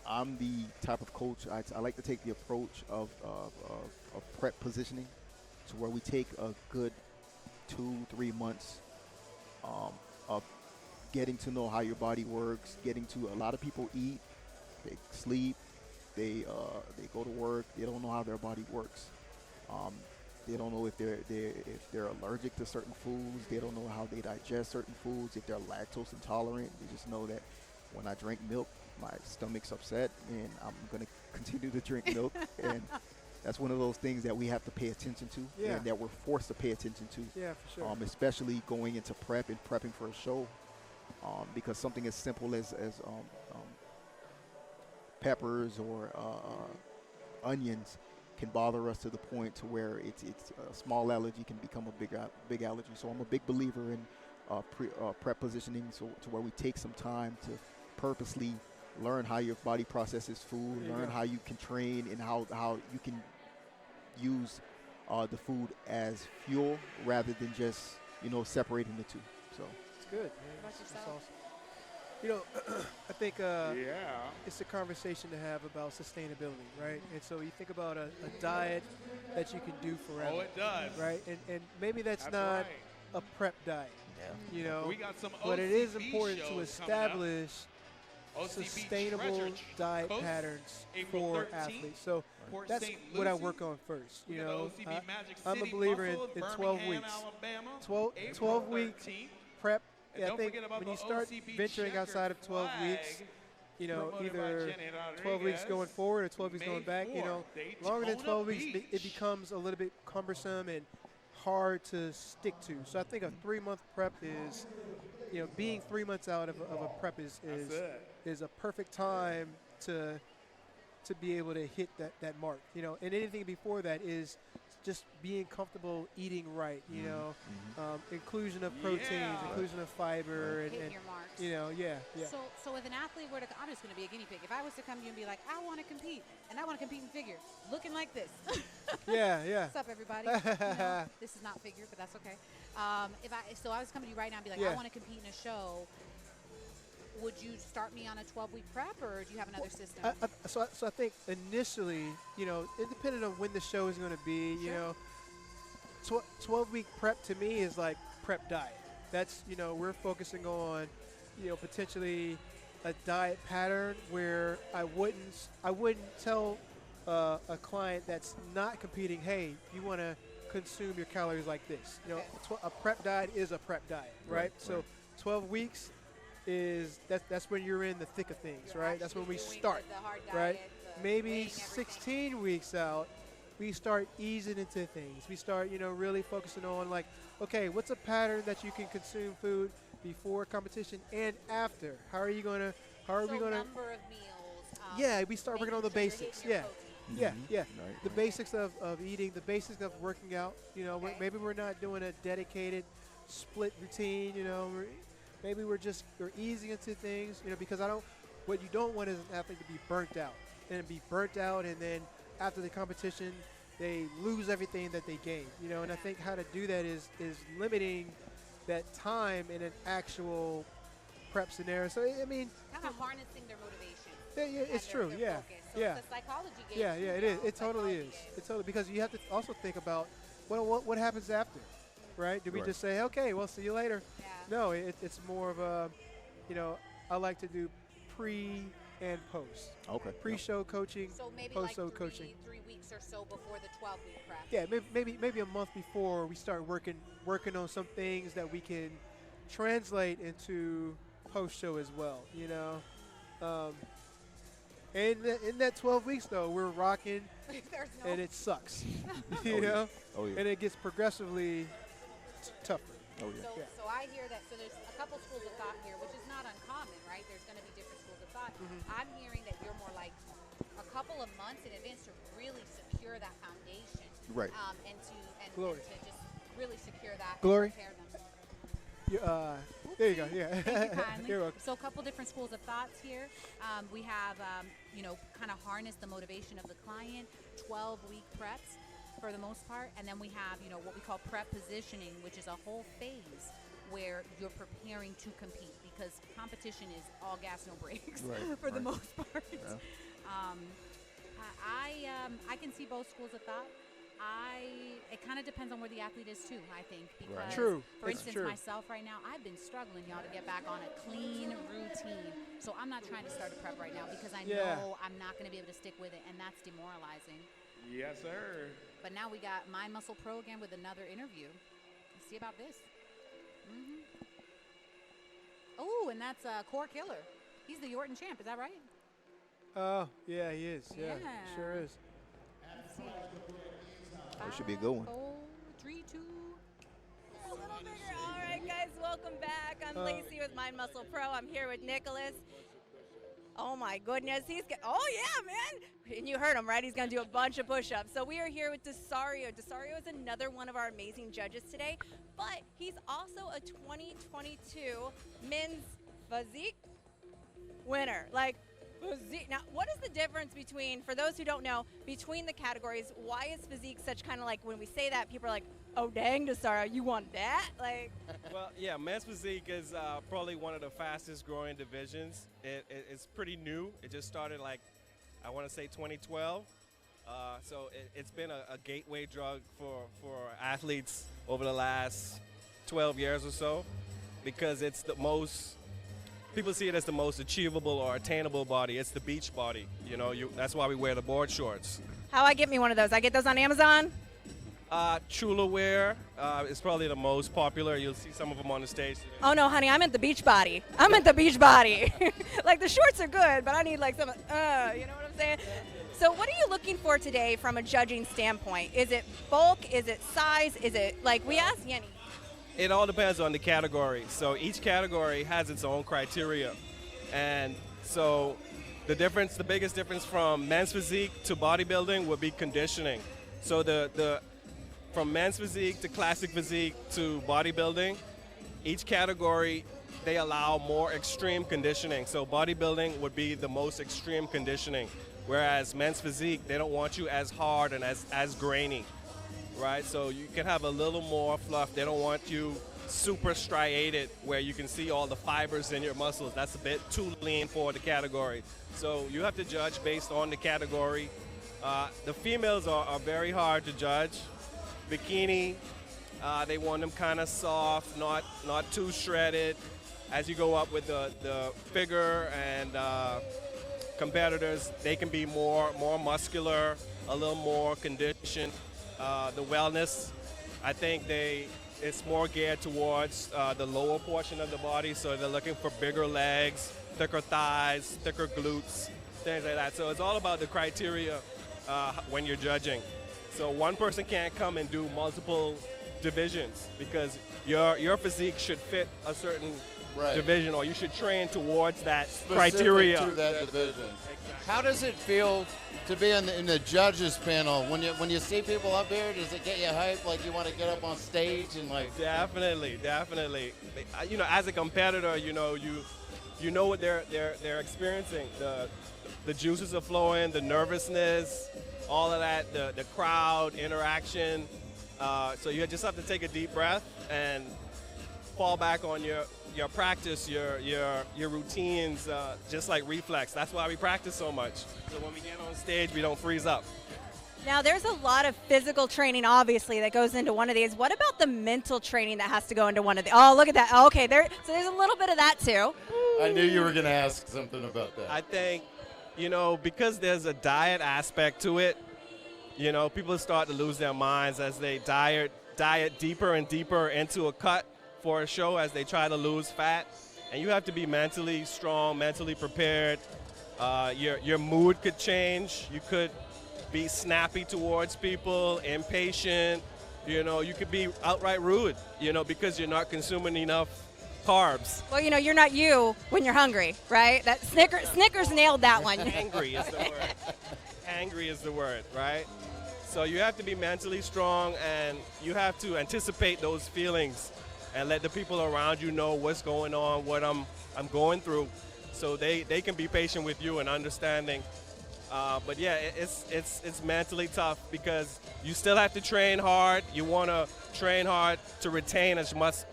S4: I'm the type of coach, I like to take the approach of prep positioning, to where we take a good 2-3 months of getting to know how your body works, a lot of people eat, they sleep, they go to work, they don't know how their body works. They don't know if they're allergic to certain foods, they don't know how they digest certain foods, if they're lactose intolerant. They just know that when I drink milk, my stomach's upset and I'm gonna continue to drink milk. And that's one of those things that we have to pay attention to, and that we're forced to pay attention to.
S3: Yeah, for sure.
S4: Especially going into prep and prepping for a show, because something as simple as peppers or onions can bother us to the point to where it's a small allergy can become a big allergy. So I'm a big believer in prep positioning, so to where we take some time to purposely learn how your body processes food, learn how you can train, and how you can use the food as fuel rather than just separating the two. So
S3: it's good, man.
S2: What about
S3: It's
S2: yourself?
S3: awesome. You know, I think
S9: Yeah.
S3: it's a conversation to have about sustainability, right? And so you think about a diet that you can do forever.
S5: Oh, it does.
S3: Right? And maybe that's not
S9: right.
S3: a prep diet. You know,
S5: We got some
S3: but it is
S5: OCB
S3: important to
S5: shows coming up.
S3: establish
S5: OCB
S3: sustainable
S5: Treasure
S3: diet
S5: Coast,
S3: patterns
S5: April
S3: for
S5: 13th,
S3: athletes. So
S5: Port
S3: that's
S5: St.
S3: what I
S5: Lucie.
S3: work on first.
S5: We
S3: You
S5: got
S3: know,
S5: OCB Magic
S3: I'm a
S5: City
S3: believer
S5: Muscle,
S3: in 12
S5: Birmingham,
S3: weeks.
S5: Alabama,
S3: 12
S5: April
S3: week
S5: 13th.
S3: prep.
S5: And
S3: Yeah, I
S5: don't
S3: think
S5: forget about
S3: when
S5: the
S3: you start
S5: OCB
S3: venturing
S5: checkered
S3: outside of 12 weeks,
S5: flag,
S3: you know,
S5: promoted by
S3: either
S5: Jenny
S3: 12 weeks
S5: Rodriguez,
S3: going forward or 12 weeks
S5: May
S3: going back, you know,
S5: 4th,
S3: longer than
S5: Daytona
S3: 12 weeks, it
S5: Beach.
S3: becomes a little bit cumbersome and hard to stick to. So I think a 3-month prep is, you know, being 3 months out of a prep is a perfect time to be able to hit that mark, you know. And anything before that is just being comfortable eating right, you know, inclusion of proteins,
S5: Yeah.
S3: inclusion of fiber, and
S2: Hit your marks.
S3: you know, yeah.
S2: So if an athlete were to, I'm just going to be a guinea pig. If I was to come to you and be like, I want to compete, and I want to compete in figure, looking like this.
S3: yeah.
S2: What's up, everybody? No, this is not figure, but that's okay. So I was coming to you right now and be like,
S3: Yeah.
S2: I want to compete in a show. Would you start me on a 12-week prep, or do you have another system?
S3: So I think initially, you know, it depended on when the show is going to be. You know, 12-week prep to me is like prep diet. That's, you know, we're focusing on, you know, potentially a diet pattern where I wouldn't tell a client that's not competing, hey, you want to consume your calories like this. You know, a prep diet is a prep diet, right? So 12 weeks is that's when you're in the thick of things, right? That's when we start, right? Maybe 16 weeks out, we start easing into things. We start, you know, really focusing on like, okay, what's a pattern that you can consume food before competition and after? How are we gonna?
S2: Number of meals.
S3: Yeah, we start working on the basics. Yeah.
S4: Right,
S3: The basics of eating, the basics of working out. You know, maybe we're not doing a dedicated split routine. You know, maybe we're easing into things. You know, because what you don't want is an athlete to be burnt out and then after the competition they lose everything that they gained. You know, and I think how to do that is limiting that time in an actual prep scenario. So I mean,
S2: kind of harnessing their motivation.
S3: Yeah, it's true.
S2: Their
S3: Yeah,
S2: focus. So
S3: yeah.
S2: It's a psychology game.
S3: Yeah,
S2: too,
S3: it is.
S2: y'all.
S3: It totally is. It totally, because you have to also think about what happens after, right? Do we just say, okay, well, see you later?
S2: Yeah.
S3: No, it's more of a, you know, I like to do pre and post.
S4: Okay.
S3: Pre-show coaching,
S2: So maybe
S3: post-show
S2: like
S3: coaching.
S2: 3 weeks or so before the 12-week prep.
S3: Yeah, maybe a month before we start working on some things that we can translate into post-show as well. You know. In that 12 weeks, though, we're rocking,
S2: There's
S3: and
S2: no.
S3: it sucks, you know?
S4: Oh, yeah.
S3: And it gets progressively tougher.
S4: Oh, yeah.
S2: So I hear that. So there's a couple schools of thought here, which is not uncommon, right? There's going to be different schools of thought. I'm hearing that you're more like a couple of months in advance to really secure that foundation.
S4: Right.
S2: And to
S3: Glory.
S2: to just really secure that.
S3: Glory.
S2: And prepare them.
S3: There you go. Yeah.
S2: Thank you kindly.
S3: You're welcome.
S2: So a couple different schools of thoughts here. We have, you know, kind of harness the motivation of the client, 12-week preps for the most part. And then we have, you know, what we call prep positioning, which is a whole phase where you're preparing to compete, because competition is all gas, no brakes for the most part.
S4: Yeah.
S2: I can see both schools of thought. It kind of depends on where the athlete is too, I think, because
S3: True.
S2: for
S3: It's
S2: instance,
S3: true.
S2: myself right now, I've been struggling, y'all, to get back on a clean routine. So I'm not trying to start a prep right now because I know I'm not going to be able to stick with it, and that's demoralizing.
S9: Yes, sir.
S2: But now we got Mind Muscle Pro again with another interview. Let's see about this. Oh, and that's Core Killer. He's the Yorton champ, is that right?
S3: Oh, yeah, he is. Yeah,
S2: Yeah.
S3: sure is.
S2: Let's see.
S4: That should be a good one.
S2: 5, 4, 3, 2.
S7: A little bigger. All right, guys, welcome back. I'm Lacey with Mind Muscle Pro. I'm here with Nicholas. Oh my goodness, oh yeah, man. And you heard him, right? He's gonna do a bunch of push-ups. So we are here with Dario. Dario is another one of our amazing judges today, but he's also a 2022 men's physique winner. Like, Physique. Now, what is the difference between, for those who don't know, between the categories? Why is physique such kind of like, when we say that, people are like, oh, dang, Dario, you want that? Like.
S10: Well, yeah, men's physique is probably one of the fastest growing divisions. It's pretty new. It just started like, I want to say 2012. So it's been a gateway drug for athletes over the last 12 years or so, because it's the most, people see it as the most achievable or attainable body. It's the beach body. You know, that's why we wear the board shorts.
S7: How I get me one of those? I get those on Amazon?
S10: Chula wear is probably the most popular. You'll see some of them on the stage today.
S7: Oh no, honey, I'm at the beach body. I'm at the beach body. Like the shorts are good, but I need like some, you know what I'm saying? So what are you looking for today from a judging standpoint? Is it bulk? Is it size? Is it, like we asked Yenny?
S10: It all depends on the category. So each category has its own criteria. And so the biggest difference from men's physique to bodybuilding would be conditioning. So from men's physique to classic physique to bodybuilding, each category, they allow more extreme conditioning. So bodybuilding would be the most extreme conditioning, whereas men's physique, they don't want you as hard and as grainy, right? So you can have a little more fluff. They don't want you super striated where you can see all the fibers in your muscles. That's a bit too lean for the category. So you have to judge based on the category. The females are very hard to judge. Bikini, they want them kind of soft, not too shredded. As you go up with the figure and competitors, they can be more muscular, a little more conditioned. The wellness, I think it's more geared towards the lower portion of the body, so they're looking for bigger legs, thicker thighs, thicker glutes, things like that. So it's all about the criteria when you're judging. So one person can't come and do multiple divisions because your physique should fit a certain division, or you should train towards that criteria.
S6: To that division.
S10: Exactly.
S6: How does it feel to be in the judges panel? When you see people up here, does it get you hyped? Like you want to get up on stage and like?
S10: Definitely. You know, as a competitor, you know what they're experiencing. The juices are flowing, the nervousness, all of that, the crowd interaction. So you just have to take a deep breath and fall back on your practice, your routines, just like reflex. That's why we practice so much. So when we get on stage, we don't freeze up.
S7: Now, there's a lot of physical training, obviously, that goes into one of these. What about the mental training that has to go into one of these? Oh, look at that. Okay, so there's a little bit of that, too.
S6: I knew you were going to ask something about that.
S10: I think, you know, because there's a diet aspect to it, you know, people start to lose their minds as they diet deeper and deeper into a cut for a show as they try to lose fat. And you have to be mentally strong, mentally prepared. Your mood could change. You could be snappy towards people, impatient. You know, you could be outright rude, you know, because you're not consuming enough carbs.
S7: Well, you know, you're not you when you're hungry, right? That Snickers nailed that one.
S10: Angry is the word. Angry is the word, right? So you have to be mentally strong, and you have to anticipate those feelings and let the people around you know what's going on, what I'm going through, so they can be patient with you and understanding. But yeah, it's mentally tough because you still have to train hard. You want to train hard to retain as much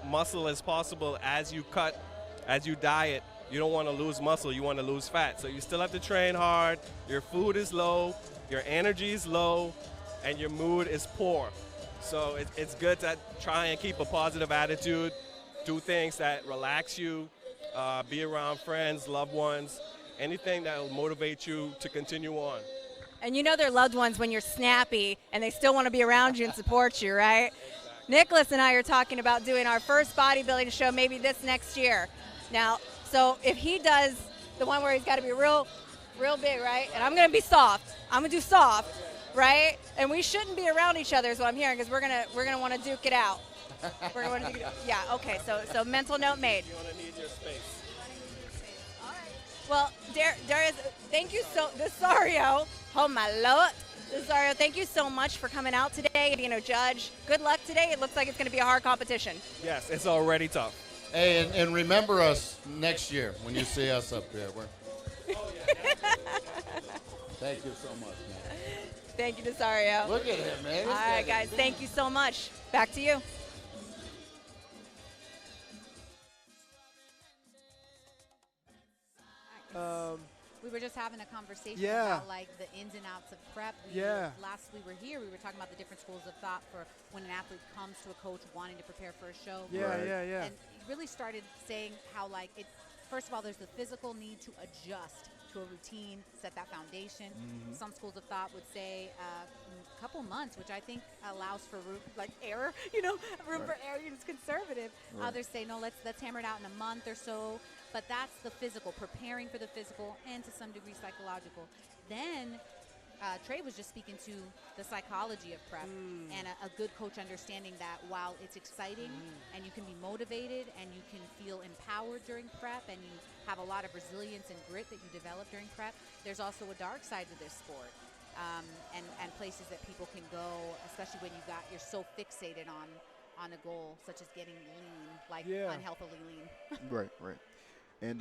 S10: muscle as possible as you cut, as you diet. You don't want to lose muscle, you want to lose fat. So you still have to train hard. Your food is low, your energy is low, and your mood is poor. So it's good to try and keep a positive attitude, do things that relax you, be around friends, loved ones, anything that will motivate you to continue on.
S7: And you know they're loved ones when you're snappy and they still want to be around you and support you, right? Exactly. Nicholas and I are talking about doing our first bodybuilding show maybe this next year. Now, so if he does the one where he's got to be real big, right? And I'm going to be soft. I'm going to do soft, right? And we shouldn't be around each other is what I'm hearing because we're gonna want to duke it out. We're going to yeah, okay. So mental note made.
S10: You're going to need your space.
S7: All right. Well, Darius, thank you Dario. Oh my Lord. Dario, thank you so much for coming out today and being a judge. Good luck today. It looks like it's going to be a hard competition.
S10: Yes, it's already tough.
S6: Hey, and remember us next year when you see us up there. Thank you so much, man.
S7: Thank you, Dario.
S6: Look at him, man.
S7: All right, guys. Thank you so much. Back to you.
S2: We were just having a conversation
S3: Yeah.
S2: about like the ins and outs of prep. Last we were here, we were talking about the different schools of thought for when an athlete comes to a coach wanting to prepare for a show.
S3: Yeah, yeah.
S2: And he really started saying how like it. First of all, there's the physical need to adjust to a routine, set that foundation. Some schools of thought would say a couple months, which I think allows for room, like error, room for error. It's conservative. Others say no, let's hammer it out in a month or so. But that's the physical, preparing for the physical, and to some degree psychological. Then Trey was just speaking to the psychology of prep and a good coach understanding that while it's exciting and you can be motivated and you can feel empowered during prep and you have a lot of resilience and grit that you develop during prep, there's also a dark side to this sport and places that people can go, especially when you're so fixated on a goal such as getting lean, like unhealthily lean.
S4: Right. And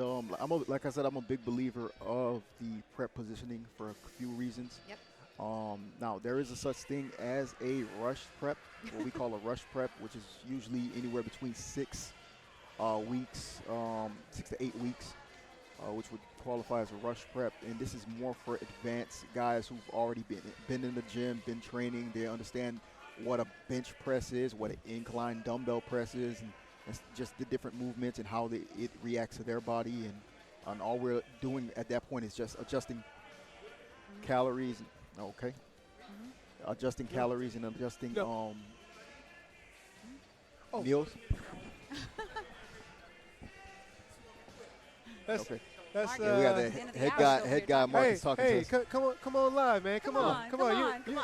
S4: like I said, I'm a big believer of the prep positioning for a few reasons.
S2: Yep.
S4: Now, there is a such thing as a rush prep, what we call a rush prep, which is usually anywhere between 6 weeks, 6 to 8 weeks, which would qualify as a rush prep. And this is more for advanced guys who've already been in the gym, been training. They understand what a bench press is, what an incline dumbbell press is, and it's just the different movements and how it reacts to their body. And all we're doing at that point is just adjusting calories. Adjusting calories and adjusting meals.
S3: That's
S4: we
S3: Marcus,
S4: got the head guy Marcus talking to us.
S3: Hey, come on live, man. Come on.
S2: Come on.
S3: You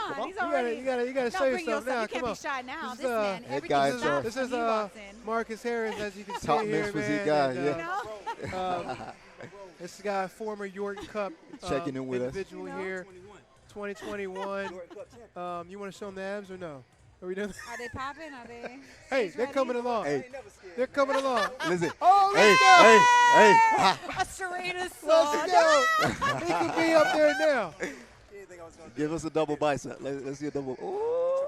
S3: gotta show yourself now.
S2: You can't be shy now. This man,
S4: head guy
S2: everything stops
S3: This
S2: when
S3: is
S2: he walks in.
S3: Marcus Harris, as you can see
S4: Top
S3: here,
S4: men's
S3: man.
S4: physique guy,
S3: And, this guy, former York Cup
S4: checking in with us.
S3: individual here, 2021. You want to show them the abs or no? Are we doing?
S2: Are they popping? Are they?
S3: Hey, they're coming along.
S4: Hey.
S3: They're coming along.
S4: Listen.
S3: Oh, let's go.
S2: A serratus
S3: Let's go. He could be up there now.
S4: Give us a double bicep. Let's see a double. Ooh.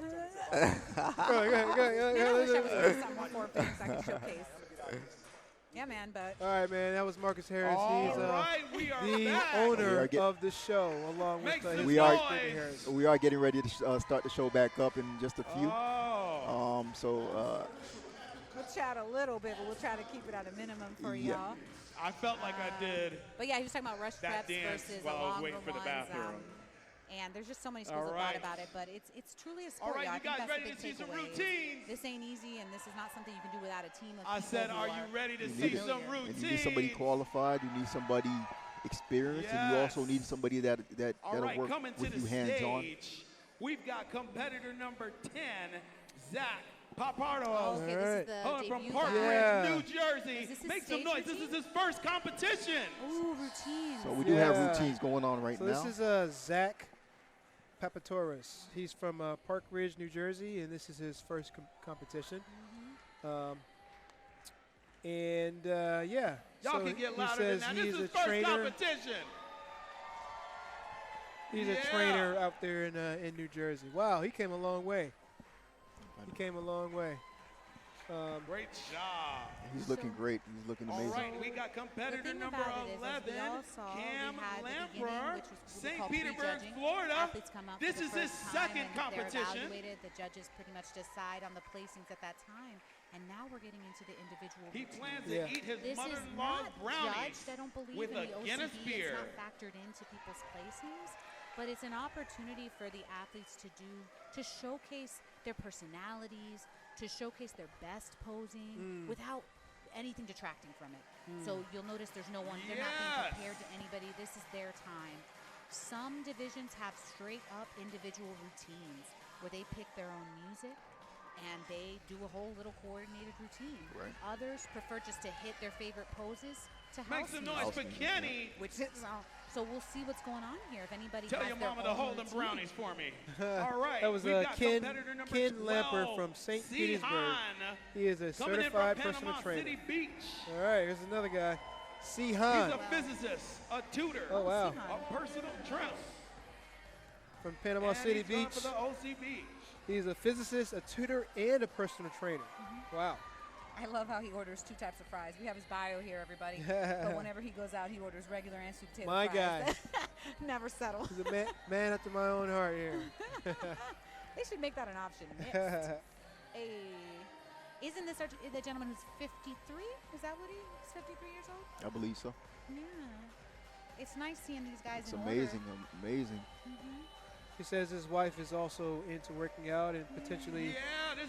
S3: Go ahead.
S2: I wish I was doing something with 4 things I could showcase. Yeah, man, but.
S3: All right, man. That was Marcus Harris. He's the
S5: back.
S3: owner of the show, along with his
S4: we
S3: wife,
S4: are
S3: Brittany Harris.
S4: we are getting ready to start the show back up in just a few.
S2: We'll chat a little bit, but we'll try to keep it at a minimum for y'all.
S5: I felt like I did.
S2: But yeah, he was talking about rush
S5: that
S2: preps
S5: dance
S2: versus
S5: while I was
S2: longer
S5: waiting for the
S2: ones.
S5: bathroom.
S2: And there's just so many schools of thought about it, but it's truly a sport.
S5: All right,
S2: y'all.
S5: you guys
S2: I think
S5: ready
S2: that's
S5: to
S2: the big
S5: see some
S2: takeaway.
S5: routines?
S2: This ain't easy, and this is not something you can do without a team of
S5: I
S2: people
S5: said,
S2: who
S5: are you ready to see some routines?
S4: And you need somebody qualified. You need somebody experienced, and you also need somebody that'll work
S5: coming
S4: with
S5: to
S4: you
S5: the
S4: hands-on.
S5: stage, we've got competitor number 10, Zach Papardo.
S2: Okay, this is the
S5: from
S2: debut
S5: Park
S2: guy.
S5: Ridge, New Jersey.
S2: Is this his
S5: Make some
S2: stage
S5: noise.
S2: routine?
S5: This is his first competition.
S2: Ooh, routine.
S4: So we do have routines going on right
S3: so
S4: now.
S3: This is Zach Papatoris. He's from Park Ridge, New Jersey, and this is his first competition.
S5: Y'all can get louder
S3: says
S5: than that.
S3: he's
S5: This is
S3: a
S5: first
S3: trainer.
S5: competition.
S3: He's a trainer out there in New Jersey. Wow, he came a long way.
S5: Great job.
S4: He's looking great. He's looking amazing.
S5: All right, we got competitor number 11, Cam Lamper, St. Petersburg, Florida. This is his second competition.
S2: The judges pretty much decide on the placings at that time. And now we're getting into the individual.
S5: He plans to eat his mother-in-law's brownies
S2: I don't believe
S5: with
S2: in
S5: a
S2: the
S5: Guinness
S2: OCB.
S5: beer.
S2: It's not factored into people's placings, but it's an opportunity for the athletes to showcase their personalities, to showcase their best posing without anything detracting from it. So you'll notice there's no one, they're not being compared to anybody. This is their time. Some divisions have straight up individual routines where they pick their own music and they do a whole little coordinated routine.
S4: Right.
S2: Others prefer just to hit their favorite poses to
S5: Make
S2: house
S5: some
S2: music.
S5: noise for Kenny.
S2: Which is So we'll see what's going on here. If anybody
S5: Tell
S2: has
S5: your
S2: their
S5: mama to
S2: own
S5: hold them
S2: routine.
S5: brownies for me. All right.
S3: That was
S5: we've got
S3: Ken
S5: competitor number
S3: Lamper
S5: 12,
S3: from St.
S5: Sihan,
S3: Petersburg. He is a
S5: coming in from
S3: certified
S5: Panama
S3: personal trainer.
S5: City Beach.
S3: All right, here's another guy.
S5: He's
S3: Sihan
S5: a physicist, a tutor,
S3: Oh, wow.
S5: a personal trainer.
S3: from Panama
S5: And
S3: City
S5: he's going
S3: Beach.
S5: for the OCB.
S3: He's a physicist, a tutor, and a personal trainer. Wow.
S11: I love how he orders 2 types of fries. We have his bio here, everybody. But whenever he goes out, he orders regular and sweet potato
S3: My
S11: fries.
S3: guy.
S11: Never settle.
S3: He's a man after my own heart here.
S11: They should make that an option. Mixed.
S2: Hey, isn't this the gentleman who's 53? Is that what he's 53 years old?
S4: I believe so.
S2: Yeah. It's nice seeing these guys
S4: It's
S2: in
S4: amazing,
S2: order.
S4: amazing.
S3: He says his wife is also into working out and potentially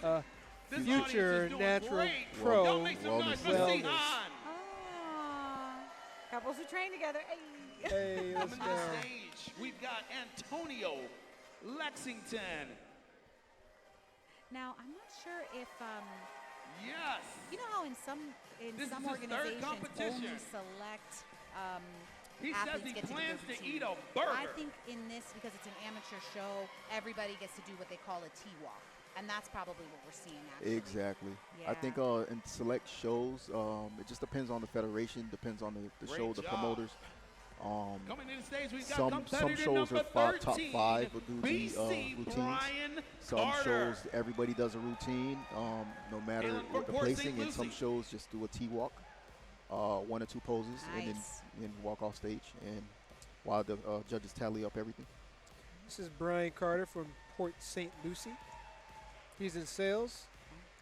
S5: Yeah, this
S3: future
S5: audience is doing
S3: natural
S5: great.
S3: pro
S5: Y'all make some noise for
S3: wellness.
S5: Sihan.
S11: Ah, couples who train together. Hey.
S3: Hey, let's
S5: Coming
S3: go.
S5: to the stage, we've got Antonio Lexington.
S2: Now, I'm not sure if
S5: Yes.
S2: you know how in some
S5: This is his third
S2: organizations
S5: competition.
S2: only select
S5: He says
S2: athletes
S5: he
S2: get to do
S5: plans
S2: the
S5: to
S2: routine.
S5: eat a burger.
S2: I think in this, because it's an amateur show, everybody gets to do what they call a T-walk. And that's probably what we're seeing, actually.
S4: Exactly. I
S2: Yeah.
S4: think in select shows, it just depends on the federation, depends on the
S5: Great
S4: show, the
S5: job.
S4: promoters.
S5: Coming to the stage, we've got
S4: Some
S5: competitor
S4: shows
S5: number
S4: are top
S5: 13,
S4: 5 will do the
S5: BC
S4: routines.
S5: Brian
S4: Some
S5: Carter.
S4: shows everybody does a routine, no matter
S5: Hailing from
S4: what the
S5: Port St.
S4: placing, and some
S5: Lucie.
S4: shows just do a T-walk, 1 or 2 poses,
S2: Nice.
S4: and then walk off stage, and while the judges tally up everything.
S3: This is Brian Carter from Port St. Lucie. He's in sales,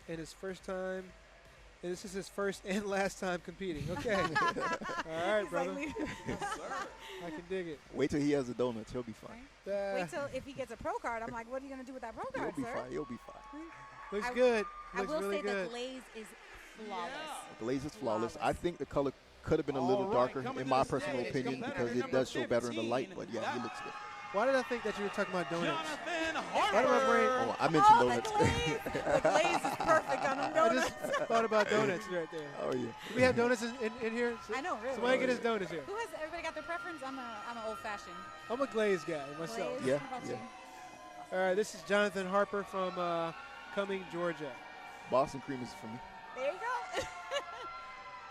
S3: and this is his first and last time competing. Okay. All right, brother. I can dig it.
S4: Wait till he has the donuts, he'll be fine.
S11: Wait till if he gets a pro card. I'm like, what are you going to do with that pro
S4: He'll
S11: card,
S4: be
S11: sir?
S4: fine. He'll be fine.
S3: Looks
S2: I-
S3: good.
S2: I
S3: Looks
S2: will
S3: really
S2: say
S3: good.
S2: the glaze is flawless.
S4: The glaze is flawless. I
S2: Flawless.
S4: think the color could have been a
S5: All
S4: little
S5: right,
S4: darker,
S5: coming
S4: in
S5: to
S4: my
S5: the
S4: personal
S5: stage,
S4: opinion,
S5: competitor
S4: because it
S5: number
S4: does show better in the light.
S5: 15.
S4: But yeah, he looks good.
S3: Why did I think that you were talking about donuts?
S5: Jonathan
S3: Why did my brain?
S5: Harper.
S4: Oh, I mentioned
S11: the
S4: donuts.
S11: glaze. The glaze is perfect on them
S3: I
S11: donuts.
S3: just thought about donuts right there.
S4: Oh yeah.
S3: Do we have donuts in here?
S11: I know, really.
S3: Somebody get his donuts here.
S11: Who has everybody got their preference? I'm an old-fashioned.
S3: I'm a glazed guy myself.
S11: Glaze?
S4: Yeah,
S11: How about
S4: yeah.
S11: you?
S3: All right, this is Jonathan Harper from Cumming, Georgia.
S4: Boston cream is for me.
S11: There you go.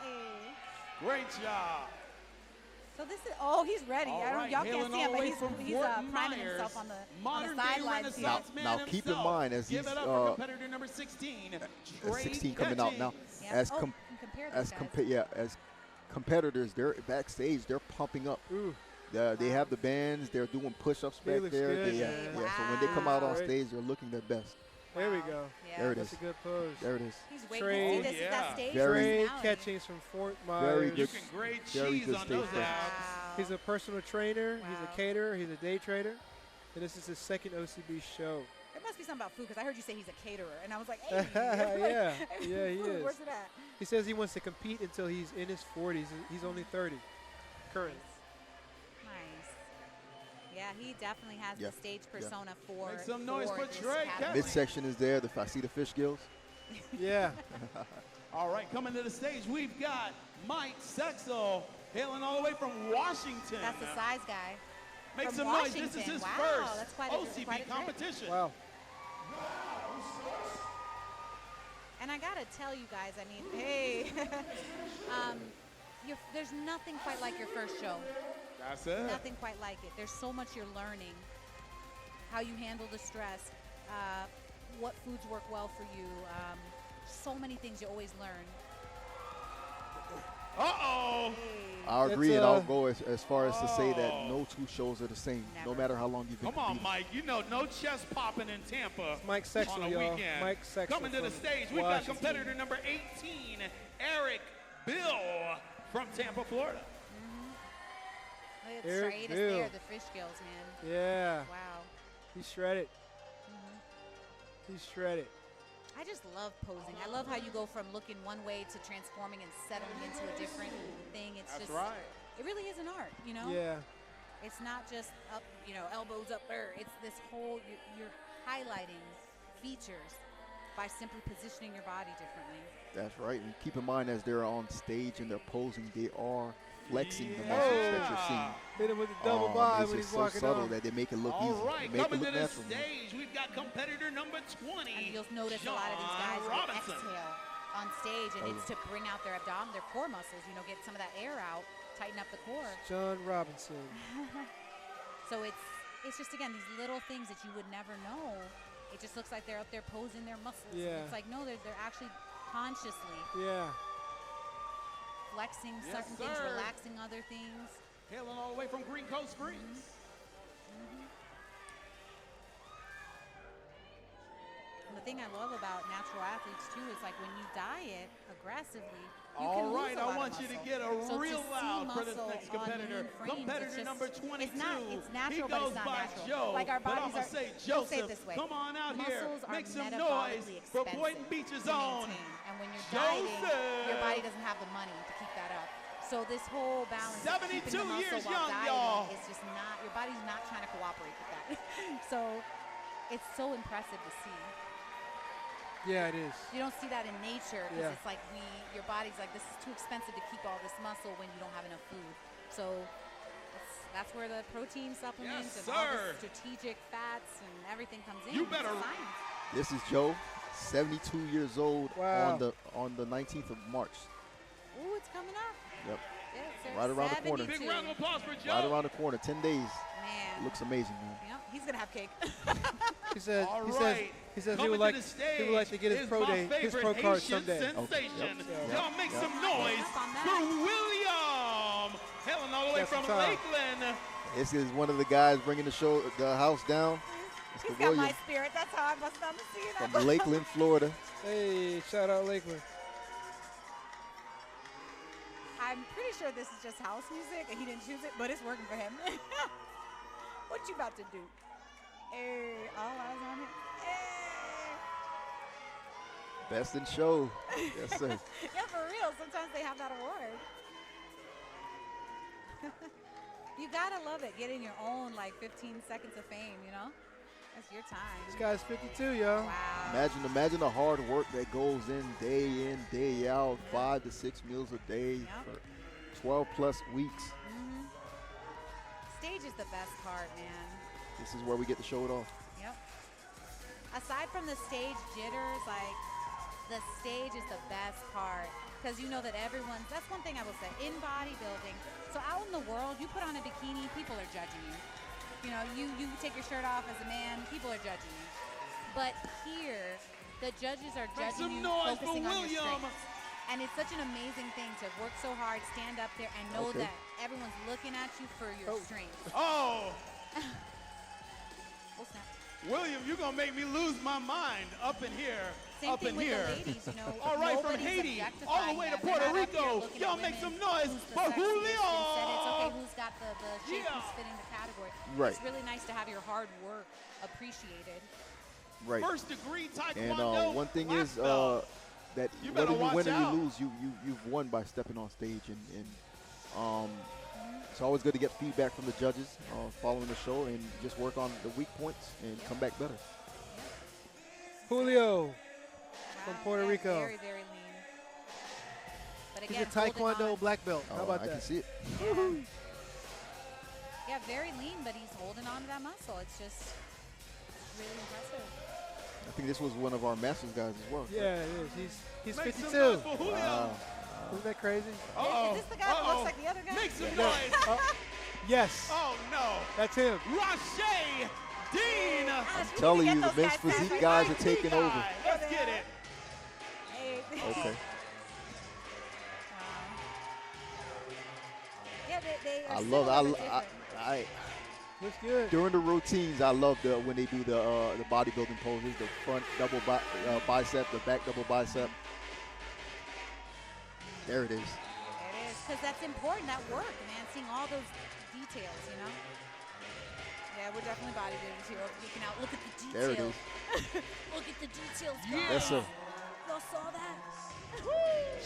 S11: Hey.
S5: Great job.
S11: So this is, oh, he's ready.
S5: All
S11: I don't,
S5: right,
S11: y'all
S5: hailing
S11: can't see
S5: all
S11: him,
S5: the
S11: but
S5: way
S11: he's
S5: from
S11: priming
S5: Fort
S11: himself
S5: Myers,
S11: on the
S5: modern-day
S11: sidelines here.
S5: Renaissance man
S4: Now keep in
S5: himself.
S4: mind, as
S5: Give
S4: he's
S5: it up for competitor number 16, Trey
S4: 16 coming out now,
S2: Yeah.
S4: as
S2: Oh,
S4: com-
S2: and compare
S4: as
S2: those guys.
S4: as competitors, they're backstage, they're pumping up.
S3: Ooh,
S4: They have the bands, they're doing push-ups
S3: He
S4: back
S3: looks
S4: there.
S3: good,
S4: yeah,
S3: man.
S4: yeah. So when they come out on
S3: Wow.
S4: stage, they're looking their best.
S3: there we go.
S2: Yeah.
S4: There it
S3: That's
S4: is.
S3: a good pose.
S4: There it is.
S2: He's waiting
S3: Trey.
S2: to see this is
S5: Yeah.
S2: that stage
S4: Very-
S3: Trey
S2: personality.
S3: Catchings from Fort Myers.
S4: Very
S5: You
S4: good.
S5: can grade
S4: Very
S5: cheese
S4: good
S5: on
S4: stage
S5: those
S4: presence.
S5: abs.
S2: Wow.
S3: He's a personal trainer. He's
S2: Wow.
S3: a caterer. He's a day trader. And this is his second OCB show.
S11: There must be something about food because I heard you say he's a caterer, and I was like, hey,
S3: Yeah, yeah, he
S11: food,
S3: is.
S11: Where's it at?
S3: He says he wants to compete until he's in his 40s. He's only 30 currently.
S2: Nice. Yeah, he definitely has
S4: Yeah.
S2: the stage persona for.
S5: Make some noise for
S2: this
S5: Trey
S2: category.
S4: Midsection is there. I see the fish gills.
S3: Yeah.
S5: All right, coming to the stage, we've got Mike Sexel, hailing all the way from Washington.
S2: That's the size guy.
S5: Make
S2: from
S5: some noise. This is
S2: Washington.
S5: his
S2: Wow,
S5: first
S2: that's quite
S5: OCB
S2: quite a trip.
S5: competition.
S3: Wow.
S2: And I gotta tell you guys, I mean, hey, there's nothing quite like your first show.
S5: That's it.
S2: Nothing quite like it. There's so much you're learning. How you handle the stress, what foods work well for you. So many things you always learn.
S5: Uh-oh.
S4: I'll
S3: It's,
S4: agree, and I'll go as far as to say that
S5: Oh.
S4: no two shows are the same, no
S2: Never.
S4: matter how long you've been
S5: Come on,
S4: competing.
S5: Mike. You know, no chest popping in Tampa
S3: Mike Sexel,
S5: on a
S3: y'all.
S5: weekend.
S3: Mike Sexel
S5: Coming to the
S3: from
S5: stage, we've got
S3: Washington.
S5: competitor number 18, Eric Bill from Tampa, Florida.
S2: It's
S3: Eric
S2: straight as
S3: Bill.
S2: there, the fish gills, man.
S3: Yeah.
S2: Wow.
S3: He's shredded. He's shredded.
S2: I just love posing. I love how you go from looking one way to transforming and settling into a different thing. It's
S5: That's
S2: just,
S5: right.
S2: it really is an art, you know?
S3: Yeah.
S2: It's not just up, elbows up there. It's this whole, you're highlighting features by simply positioning your body differently.
S4: That's right. And keep in mind, as they're on stage and they're posing, they are flexing the muscles that you're seeing.
S3: Hit him with the double by
S4: it's
S3: when
S4: just
S3: he's
S4: so
S3: walking
S4: subtle
S3: off.
S4: that they make it look
S5: All
S4: easy.
S5: right,
S4: They make it
S5: coming
S4: look
S5: to the
S4: natural.
S5: stage, we've got competitor number 20.
S2: And you'll notice a lot of these guys will
S5: Robinson.
S2: exhale on stage, and it's to bring out their abdomen, their core muscles, you know, get some of that air out, tighten up the core.
S3: John Robinson.
S2: So it's just, again, these little things that you would never know. It just looks like they're up there posing their muscles.
S3: Yeah.
S2: It's like, no, they're actually consciously
S3: Yeah.
S2: flexing
S5: Yes,
S2: certain things,
S5: sir.
S2: relaxing other things.
S5: Hailing all the way from Green Coast Springs.
S2: And the thing I love about natural athletes too is like when you diet aggressively, you
S5: All
S2: can
S5: right,
S2: lose a
S5: I
S2: lot
S5: want
S2: of
S5: you to
S2: muscle.
S5: get a
S2: So
S5: real
S2: to see
S5: loud for this
S2: muscle
S5: next
S2: on
S5: competitor.
S2: lean frames,
S5: Competitor
S2: it's just-
S5: number 22.
S2: It's not, it's natural,
S5: he
S2: but
S5: goes
S2: it's not
S5: by
S2: natural.
S5: Joe,
S2: Like our
S5: but I'm
S2: bodies
S5: gonna
S2: are.
S5: say
S2: let's
S5: Joseph.
S2: say it this way.
S5: Come on out here,
S2: Muscles are
S5: make some noise
S2: metabolically
S5: for
S2: expensive
S5: Boynton Beach's
S2: to
S5: own
S2: maintain. And when you're dieting, your
S5: Joseph.
S2: body doesn't have the money to keep that up. So this whole balance of
S5: 72
S2: keeping the muscle
S5: years
S2: while
S5: young,
S2: dieting
S5: y'all.
S2: is just not, your body's not trying to cooperate with that. So it's so impressive to see.
S3: Yeah, it is.
S2: You don't see that in nature because
S3: Yeah.
S2: it's like your body's like, this is too expensive to keep all this muscle when you don't have enough food. So that's where the protein supplements
S5: Yes,
S2: and all
S5: sir.
S2: the strategic fats and everything comes in.
S5: You
S2: It's
S5: better-
S2: science.
S4: This is Joe, 72 years old
S3: Wow.
S4: on the 19th of March.
S2: Ooh, it's coming up.
S4: Yep.
S2: Yes, sir.
S4: Right around the corner.
S2: 72.
S5: Big round of applause for Joe.
S4: Right around the corner, 10 days.
S2: Man.
S4: Looks amazing, man.
S2: Yep, he's gonna have cake.
S3: He says
S5: All
S3: he
S5: right.
S3: says he
S5: Coming
S3: would
S5: to
S3: like
S5: the stage
S3: he would like to get his
S5: is
S3: pro
S5: my
S3: day, his
S5: favorite
S3: pro card
S5: Haitian
S3: someday.
S5: Sensation.
S4: Yep.
S5: Y'all make
S4: Yep.
S5: some noise
S2: Up on that.
S5: for William. Hailing all the way
S3: Got some
S5: from
S3: time.
S5: Lakeland.
S4: This is one of the guys bringing the house down.
S7: He's
S4: Mr.
S7: got my
S4: William
S7: spirit. That's how I must not see that.
S4: from Lakeland, Florida.
S3: Hey, shout out Lakeland.
S11: I'm pretty sure this is just house music and he didn't choose it, but it's working for him. What you about to do? Hey, all eyes on it. Hey.
S4: Best in show. Yes, sir.
S11: Yeah, for real. Sometimes they have that award.
S2: You gotta love it, getting your own like 15 seconds of fame, you know? That's your time.
S3: This guy's 52, yo.
S2: Wow.
S4: Imagine the hard work that goes in, day out, 5 to 6 meals a day
S2: Yep.
S4: for 12 plus weeks.
S2: Stage is the best part, man.
S4: This is where we get to show it off.
S2: Yep. Aside from the stage jitters, like the stage is the best part because you know that that's one thing I will say in bodybuilding. So out in the world, you put on a bikini, people are judging you. You know, you take your shirt off as a man, people are judging you. But here, the judges are
S5: Make some
S2: judging you,
S5: noise for
S2: focusing on your
S5: William.
S2: strengths. And it's such an amazing thing to work so hard, stand up there, and know
S4: Okay.
S2: that everyone's looking at you for your strength.
S5: Oh,
S2: Oh, snap.
S5: William, you're going to make me lose my mind up in here.
S2: Same
S5: up
S2: thing
S5: in
S2: with
S5: here.
S2: the ladies, you know.
S5: All right, from
S2: nobody's
S5: Haiti all the
S2: objectifying
S5: way to
S2: them.
S5: Puerto
S2: They're not up here
S5: Rico.
S2: looking
S5: Y'all
S2: at
S5: make
S2: women
S5: some noise
S2: who's the
S5: for
S2: sexiest.
S5: Julio.
S2: Instead, it's okay, who's got the shape,
S5: Yeah.
S2: who's fitting the category.
S4: Right.
S2: It's really nice to have your hard work appreciated.
S4: Right.
S5: First degree
S4: And
S5: Taekwondo.
S4: one thing
S5: black
S4: is
S5: belt.
S4: that
S5: You
S4: whether
S5: better
S4: you
S5: watch
S4: win or
S5: out.
S4: you lose, you've won by stepping on stage, and it's always good to get feedback from the judges following the show and just work on the weak points and come back better.
S3: Julio from
S2: Wow,
S3: Puerto
S2: yeah,
S3: Rico.
S2: Very, very lean. But
S3: He's
S2: again,
S3: a
S2: holding
S3: Taekwondo
S2: on.
S3: black belt. How about
S4: I
S3: that?
S4: can see it.
S2: Yeah, very lean, but he's holding on to that muscle. It's just really impressive.
S4: I think this was one of our Masters guys as well.
S3: Yeah, it is. He's
S5: Make some
S3: 52.
S5: noise for Julio.
S4: Wow.
S3: Isn't that crazy?
S5: Uh-oh.
S11: Is this the guy that looks like the other guy?
S5: Make some
S3: No.
S5: noise.
S3: Yes,
S5: Oh, no.
S3: that's him.
S5: Rashay Dean.
S4: I'm telling you, the men's physique guys are taking over.
S5: Guy. Let's get it.
S11: Hey.
S4: Okay.
S11: Yeah, they are
S4: I
S11: similar
S4: love.
S11: but different.
S4: I
S3: Looks good.
S4: during the routines, I love when they do the bodybuilding poses, the front double bicep, the back double bicep. There it is.
S2: It is, because that's important, that work, man, seeing all those details, you know? Yeah, we're definitely bodybuilders here, geeking out. Look at the details.
S4: There it is.
S2: Look at the details, guys.
S5: Yeah.
S4: Yes, sir.
S2: Y'all saw that?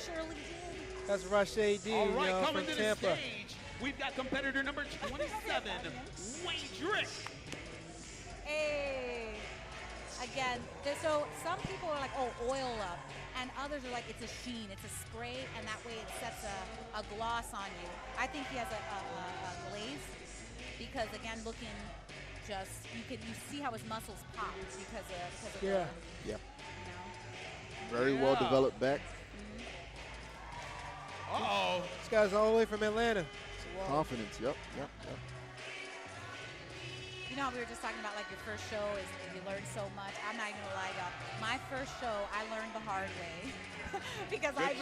S2: Surely did.
S3: That's Rashay Dean,
S5: All right,
S3: yo,
S5: coming
S3: from
S5: to the
S3: Tampa.
S5: stage, we've got competitor number 27, Wayne Drick.
S2: Hey. Again, so some people are like, oh, oil up. And others are like, it's a sheen, it's a spray, and that way it sets a gloss on you. I think he has a glaze because, again, looking just, you see how his muscles pop because of
S3: Yeah.
S4: Yeah.
S2: you know.
S4: Very well developed back.
S5: Uh-oh.
S3: This guy's all the way from Atlanta.
S4: Confidence. Yep.
S2: You know how we were just talking about like your first show is you learn so much. I'm not even gonna lie, y'all. My first show, I learned the hard way because I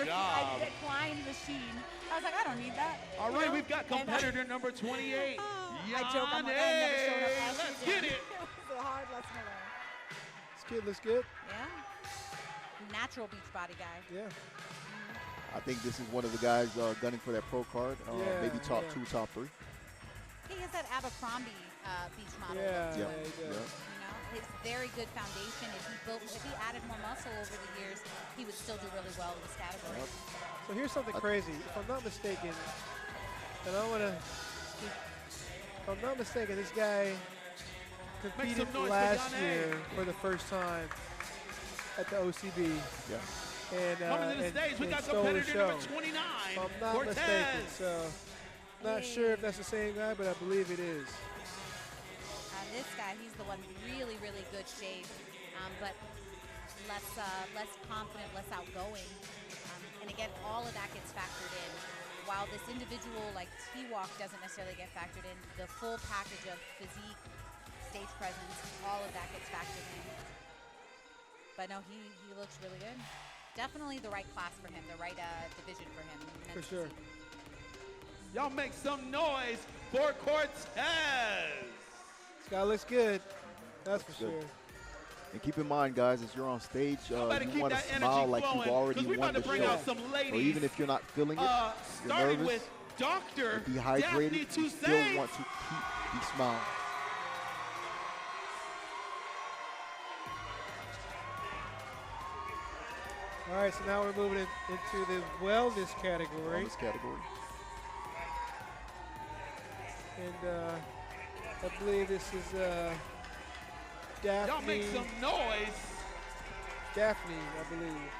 S2: declined the sheen. I was like, I don't need that.
S5: All right, we've got competitor number 28.
S2: I joke, I'm like, I never showed up last
S5: Let's
S2: weekend.
S5: get it.
S2: It was a hard lesson to learn.
S3: This kid looks good.
S2: Yeah. Natural beach body guy.
S3: Yeah.
S4: I think this is one of the guys gunning for that pro card. Maybe top 2, top 3.
S2: He has that Abercrombie beach model.
S3: Yeah,
S2: look to
S3: yeah,
S2: him,
S3: he does.
S2: You know, his very good foundation. If he added more muscle over the years, he would still do really well in this category.
S3: So here's something crazy. If I'm not mistaken, and I want to, if I'm not mistaken, this guy competed last year for the first time at the OCB.
S4: Yeah.
S3: And,
S5: Coming to the stage, we got
S3: stole the
S5: competitor
S3: show.
S5: number 29.
S3: If I'm not
S5: Cortez.
S3: mistaken, so not sure if that's the same guy, but I believe it is.
S2: This guy, he's the one really, really good shape, but less confident, less outgoing. And again, all of that gets factored in. While this individual like T-Walk doesn't necessarily get factored in, the full package of physique, stage presence, all of that gets factored in. But no, he looks really good. Definitely the right class for him, the right division for him.
S3: For sure.
S5: Y'all make some noise for Cortez.
S3: This guy looks good. That's for sure.
S4: And keep in mind, guys, as you're on stage, you
S5: keep
S4: want to
S5: that
S4: smile
S5: energy
S4: like
S5: flowing,
S4: you've already
S5: 'cause we
S4: won
S5: about to
S4: the
S5: bring
S4: show.
S5: out some
S4: So
S5: ladies.
S4: even if you're not feeling it, you're
S5: starting
S4: nervous,
S5: with Dr.
S4: or dehydrated,
S5: Daphne
S4: you still
S5: Toussaint.
S4: want to keep the smile.
S3: All right, so now we're moving into the wellness category. And I believe this is Daphne.
S5: Y'all make some noise.
S3: Daphne, I believe.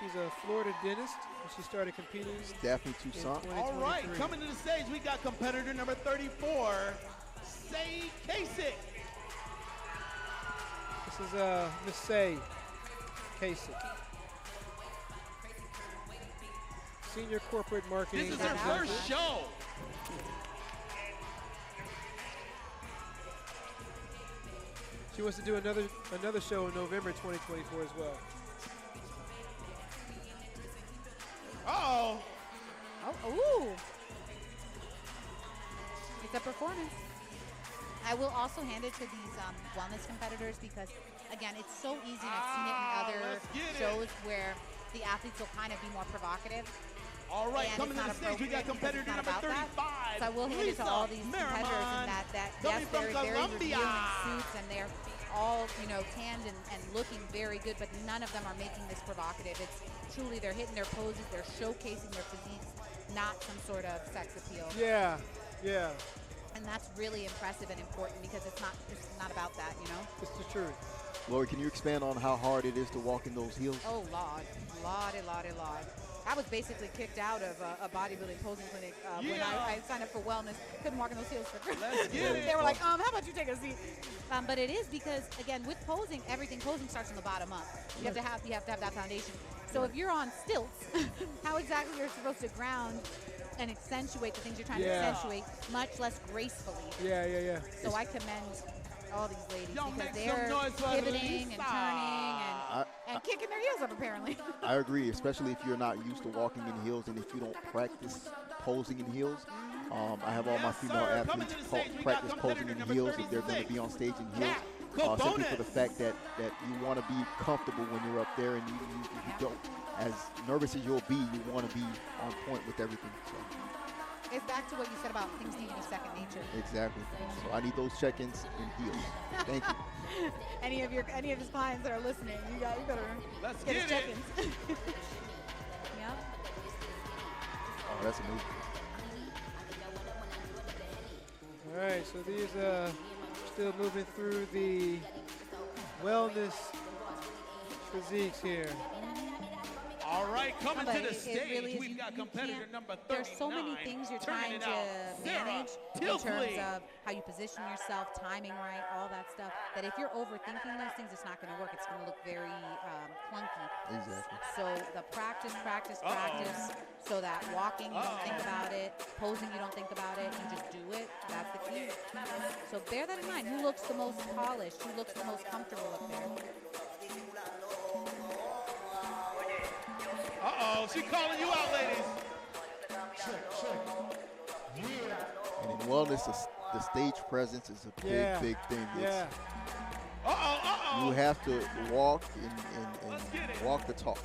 S3: She's a Florida dentist, and she started competing.
S4: Daphne Toussaint.
S5: All right, coming to the stage, we got competitor number 34, Say Kasich.
S3: This is Miss Say Kasich. Senior Corporate Marketing.
S5: This is her first show.
S3: She wants to do another show in November 2024 as well.
S5: Uh-oh.
S2: Ooh. It's a performance. I will also hand it to these wellness competitors because, again, it's so easy, and I've seen it in other shows where the athletes will kind of be more provocative.
S5: All right,
S2: and
S5: coming
S2: it's
S5: to
S2: not
S5: the stage, we got
S2: appropriate because
S5: competitor
S2: it's not
S5: number
S2: about
S5: 35.
S2: that. So I will hand it to all these competitors in that yes,
S5: coming from
S2: they're very
S5: Colombia.
S2: revealing suits, and they're all, tanned and looking very good, but none of them are making this provocative. It's truly, they're hitting their poses, they're showcasing their physiques, not some sort of sex appeal.
S3: Yeah, yeah.
S2: And that's really impressive and important because it's not about that,
S3: It's the truth.
S4: Lori, can you expand on how hard it is to walk in those heels?
S2: Oh, Lord. I was basically kicked out of a bodybuilding posing clinic when I signed up for wellness. Couldn't walk in those heels for
S5: Let's get it.
S2: They were like, how about you take a seat? But it is because, again, with posing, posing starts from the bottom up. You have to have that foundation. So if you're on stilts, how exactly you're supposed to ground and accentuate the things you're trying to accentuate much less gracefully.
S3: Yeah.
S2: So I commend all these ladies
S5: Y'all
S2: because
S5: make some
S2: they're
S5: noise for
S2: pivoting and
S5: Lisa.
S2: turning and kicking their heels up, apparently.
S4: I agree, especially if you're not used to walking in heels and if you don't practice posing in heels. I have all my female athletes practice posing in heels if they're going to be on stage in heels. Simply for the fact that you want to be comfortable when you're up there, and you don't, as nervous as you'll be, you want to be on point with everything. So.
S2: It's back to what you said about things need to be second nature.
S4: Exactly. So I need those check-ins in heels. Thank you.
S2: Any of his clients that are listening, you better get his check-ins. Yep.
S4: Oh, that's amazing.
S3: All right, so these still moving through the wellness physiques here.
S5: All right, coming
S2: But
S5: to the
S2: it
S5: stage,
S2: really is,
S5: we've got competitor
S2: can't-
S5: number 39.
S2: There's so many things you're
S5: turning
S2: trying
S5: it
S2: to
S5: out, Sarah
S2: manage in
S5: Tilsley.
S2: terms of how you position yourself, timing right, all that stuff, that if you're overthinking those things, it's not going to work. It's going to look very clunky.
S4: Exactly.
S2: So the practice, so that walking, you don't think about it, posing, you don't think about it, you just do it. That's the key. So bear that in mind. Who looks the most polished? Who looks the most comfortable up there?
S5: Uh-oh, she calling you out, ladies.
S4: And in wellness, the stage presence is a big, big thing.
S3: Yeah.
S5: Uh-oh.
S4: You have to walk and walk the talk.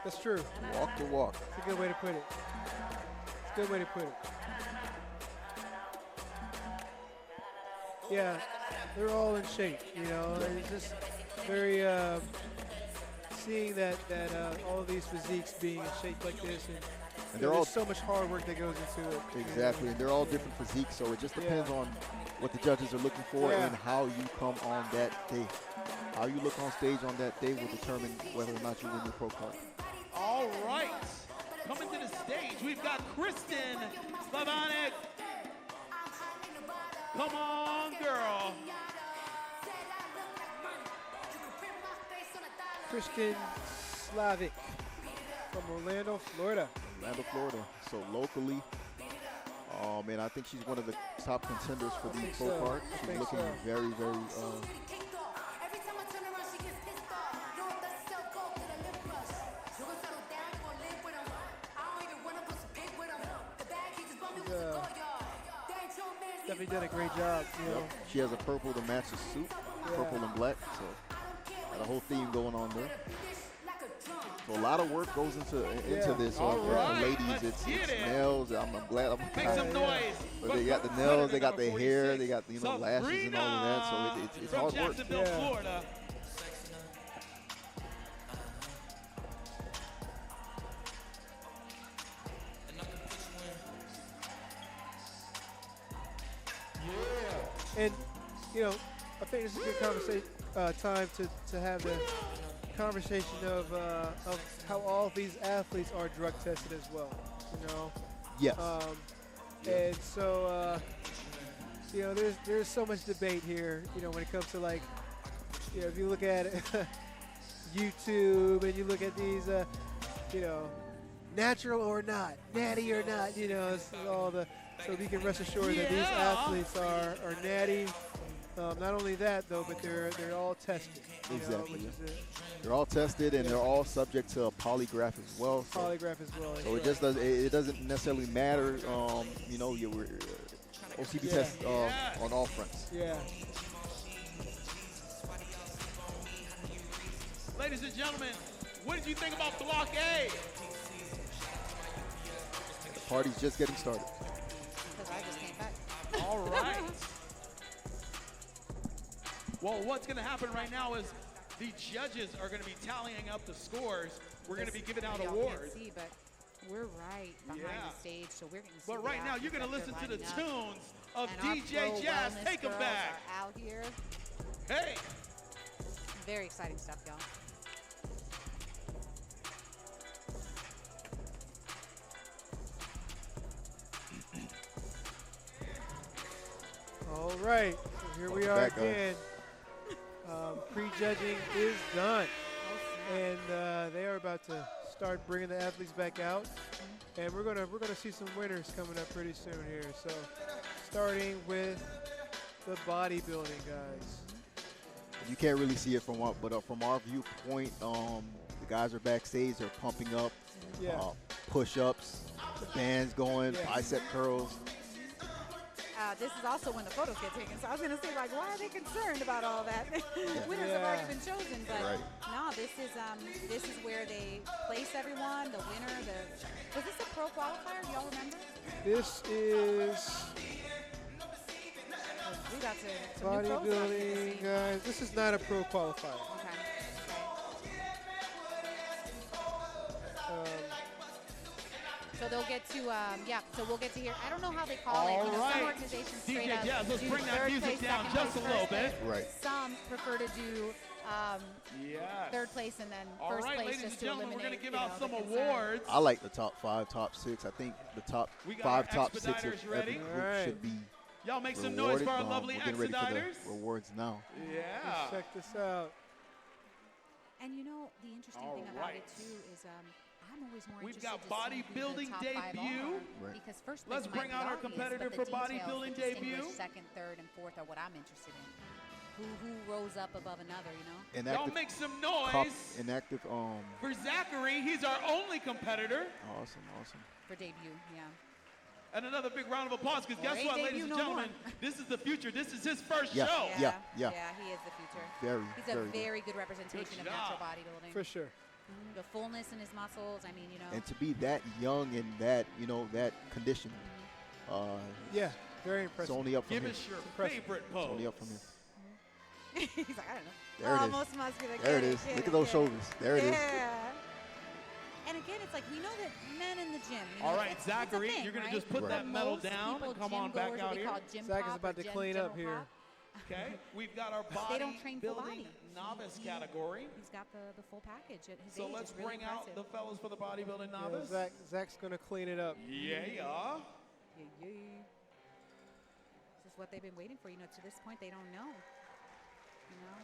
S3: That's true.
S4: Walk the walk.
S3: It's a good way to put it. It's a good way to put it. Yeah, they're all in shape, you know. It's just very seeing that all of these physiques being in shape like this, and
S4: they're all
S3: there's so much hard work that goes into it.
S4: Exactly, and they're all different physiques, so it just depends on what the judges are looking for and how you come on that day. How you look on stage on that day will determine whether or not you win your pro card.
S5: All right, coming to the stage, we've got Kristen Slavanek. Come on, girl.
S3: Kristen Slavic from Orlando, Florida.
S4: Orlando, Florida. So locally, and I think she's one of the top contenders for the pro card. She's looking very, very.
S3: Definitely done a great job. You know.
S4: She has a purple to match the suit, purple and black. So got a whole theme going on there. So a lot of work goes into this. So for the ladies, it's nails. I'm glad. I'm
S5: Make some noise.
S4: But they got the nails, they got the hair, they got lashes and all of that. So it's hard work.
S5: Jacksonville, Florida.
S3: And, you know, I think this is a good conversation, time to have the conversation of how all these athletes are drug tested as well, you know?
S4: Yes.
S3: And so, you know, there's so much debate here, you know, when it comes to, like, you know, if you look at YouTube and you look at these, you know, natural or not, natty or not, you know, it's all the, so we can rest assured that these athletes are natty. Not only that, though, but they're all tested.
S4: Exactly. They're all tested, and they're all subject to a polygraph as well. So, So it just doesn't necessarily matter, you know, your OCB test on all fronts.
S3: Yeah.
S5: Ladies and gentlemen, what did you think about Block A?
S4: The party's just getting started.
S2: Because I just came back.
S5: All right. Well, what's going to happen right now is the judges are going to be tallying up the scores. We're going to be giving out awards.
S2: See, but we're right behind the stage, so we're going to see.
S5: But right now, you're going to listen to the tunes of
S2: and
S5: DJ Jazz. Take them back.
S2: Are out here.
S5: Hey.
S2: Very exciting stuff, y'all.
S3: All right, so here we are again. Prejudging is done, and they are about to start bringing the athletes back out, and we're gonna see some winners coming up pretty soon here. So, starting with the bodybuilding guys.
S4: You can't really see it from our viewpoint. The guys are backstage; they're pumping up, push-ups, the band's going, bicep curls.
S2: This is also when the photos get taken. So I was going to say, like, why are they concerned about all that? Winners have already been chosen, but no, this is where they place everyone. The winner. Was this a pro qualifier? Do y'all remember?
S3: This is
S2: we got to
S3: bodybuilding guys. This is not a pro qualifier.
S2: Okay. So they'll get to, so we'll get to hear. I don't know how they call it. You know, some organizations straight up
S5: let's
S2: do
S5: bring that
S2: third
S5: music
S2: place,
S5: down
S2: second
S5: just
S2: place,
S5: a little
S2: first
S5: bit.
S2: place. Some prefer to do
S5: Yes.
S2: third place and then
S5: All
S2: first
S5: right,
S2: place
S5: ladies
S2: just
S5: and
S2: to
S5: gentlemen, we're
S2: eliminate.
S5: going to give out
S2: the
S5: some
S2: concern.
S5: awards.
S4: I like the top 5, top 6. I think the top
S5: We got
S4: 5,
S5: our
S4: top 6 of
S5: expediters
S4: every
S5: ready.
S4: group
S3: All right.
S4: should be
S5: Y'all make some
S4: rewarded.
S5: noise for our lovely
S4: We're getting ready for
S5: expediters.
S4: the rewards now.
S5: Yeah.
S3: Let's check this out.
S2: And you know, the interesting
S5: All
S2: thing about it
S5: right.
S2: too is I'm always more
S5: We've
S2: interested
S5: got
S2: to see who
S5: bodybuilding
S2: the top 5
S5: debut.
S2: are,
S4: Right.
S2: because first place
S5: Let's
S2: might
S5: bring
S2: be
S5: out our
S2: obvious,
S5: competitor
S2: but the
S5: for
S2: details,
S5: bodybuilding
S2: the
S5: debut.
S2: distinguished second, third, and fourth are what I'm interested in. Who rose up above another, you know?
S5: Y'all
S4: Inactive,
S5: make some
S4: cop,
S5: noise
S4: inactive.
S5: for Zachary. He's our only competitor.
S4: Awesome, awesome.
S2: For debut, yeah.
S5: And another big round of applause, because
S2: Well,
S5: guess
S2: ain't
S5: what, ladies
S2: debut
S5: and
S2: no
S5: gentlemen? This is the future. This is his first
S4: Yeah.
S5: show.
S4: Yeah.
S2: Yeah, he is the future.
S4: Very,
S2: He's a
S4: very good.
S2: very good representation
S5: Good
S2: of natural
S5: job.
S2: bodybuilding.
S3: For sure.
S2: The fullness in his muscles, I mean, you know.
S4: And to be that young and that, that conditioned,
S3: Yeah, very
S4: it's
S3: impressive.
S4: only up from
S5: Give
S4: here.
S5: us your
S3: impressive.
S5: favorite
S4: It's
S5: pose.
S4: only up from here.
S2: He's like, I don't know.
S4: There it is.
S11: Almost muscular.
S4: There it
S11: Get
S4: is.
S11: get
S4: Look at those
S11: get
S4: shoulders. There it is.
S11: Yeah.
S2: And again, it's like we know that men in the gym. You know,
S5: All right,
S2: it's
S5: Zachary,
S2: a thing,
S5: you're going
S2: right?
S5: to just put
S4: Right.
S5: that medal
S2: Most
S5: down
S2: people,
S5: and come
S2: gym
S5: on back
S2: goers,
S5: out
S2: what we
S5: here.
S2: call gym
S3: Zach is
S2: pop
S3: about
S2: or
S3: to clean
S2: general
S3: up here.
S2: pop.
S5: Okay, we've got our
S2: They don't train full
S5: bodybuilding
S2: body.
S5: novice
S2: He-
S5: category.
S2: He's got the full package at his
S5: So
S2: age.
S5: let's
S2: It's really
S5: bring out
S2: impressive.
S5: the fellas for the bodybuilding
S3: Yeah,
S5: novice.
S3: Zach's going to clean it up.
S5: Yeah.
S2: Yeah. This is what they've been waiting for. You know, to this point, they don't know. You know,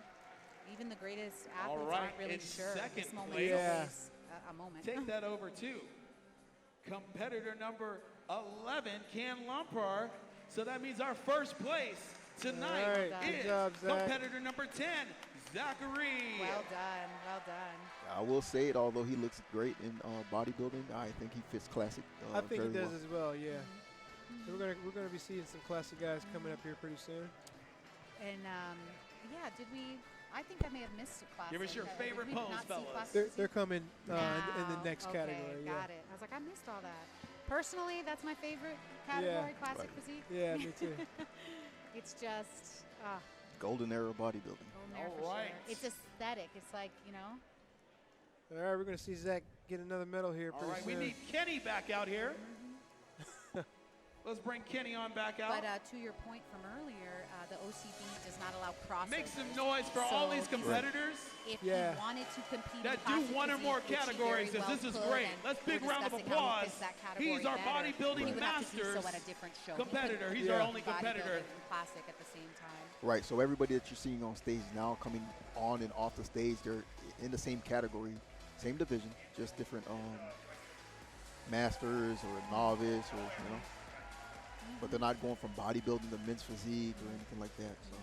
S2: even the greatest
S5: All
S2: athletes
S5: right,
S2: aren't really
S5: in
S2: sure. This
S5: second
S2: moment
S5: place.
S2: is
S3: Yeah.
S2: always a moment.
S5: Take that over to competitor number 11, Ken Lumpar. So that means our first place tonight
S3: All right, good
S5: is
S3: job, Zach.
S5: competitor number 10, Zachary.
S2: Well done. Well done.
S4: I will say it, although he looks great in bodybuilding, I think he fits classic
S3: I think he
S4: very
S3: does
S4: well.
S3: as well, yeah. So we're gonna be seeing some classic guys coming up here pretty soon.
S2: And yeah, did we? I think I may have missed a class.
S5: Give us your
S2: Did
S5: favorite
S2: we
S5: pose,
S2: not see
S5: fellas.
S2: class
S3: They're coming in the
S2: now?
S3: next
S2: Okay,
S3: category.
S2: got it. I was like, I missed all that. Personally, that's my favorite category, classic physique.
S3: Yeah, me too.
S2: It's just
S4: Golden era bodybuilding.
S2: golden era
S5: All
S2: for
S5: right.
S2: sure. It's aesthetic. It's like, you know.
S3: All right, we're gonna see Zach get another medal here
S5: All
S3: pretty
S5: right,
S3: soon.
S5: we need Kenny back out here. Let's bring Kenny on back out.
S2: But to your point from earlier, the OCB does not allow crossovers.
S5: Make some noise for all
S2: So
S5: these competitors
S2: If
S3: Yeah.
S2: he wanted to compete
S5: that
S2: in
S5: do
S2: classic
S5: one or
S2: physique,
S5: more
S2: which he
S5: categories,
S2: very
S5: as
S2: well
S5: this is
S2: could,
S5: great.
S2: and
S5: Let's big
S2: we're
S5: round of
S2: discussing how he
S5: applause.
S2: fits that category
S5: He's our
S2: better,
S5: bodybuilding
S2: he would have to do
S5: masters
S2: so at a different show.
S5: competitor.
S2: He
S5: He's
S2: couldn't
S5: our
S3: Yeah.
S5: only
S2: do bodybuilding
S5: competitor.
S2: and classic at the same time.
S4: Right, so everybody that you're seeing on stage now coming on and off the stage, they're in the same category, same division, just different masters or novice or, but they're not going from bodybuilding to men's physique or anything like that. So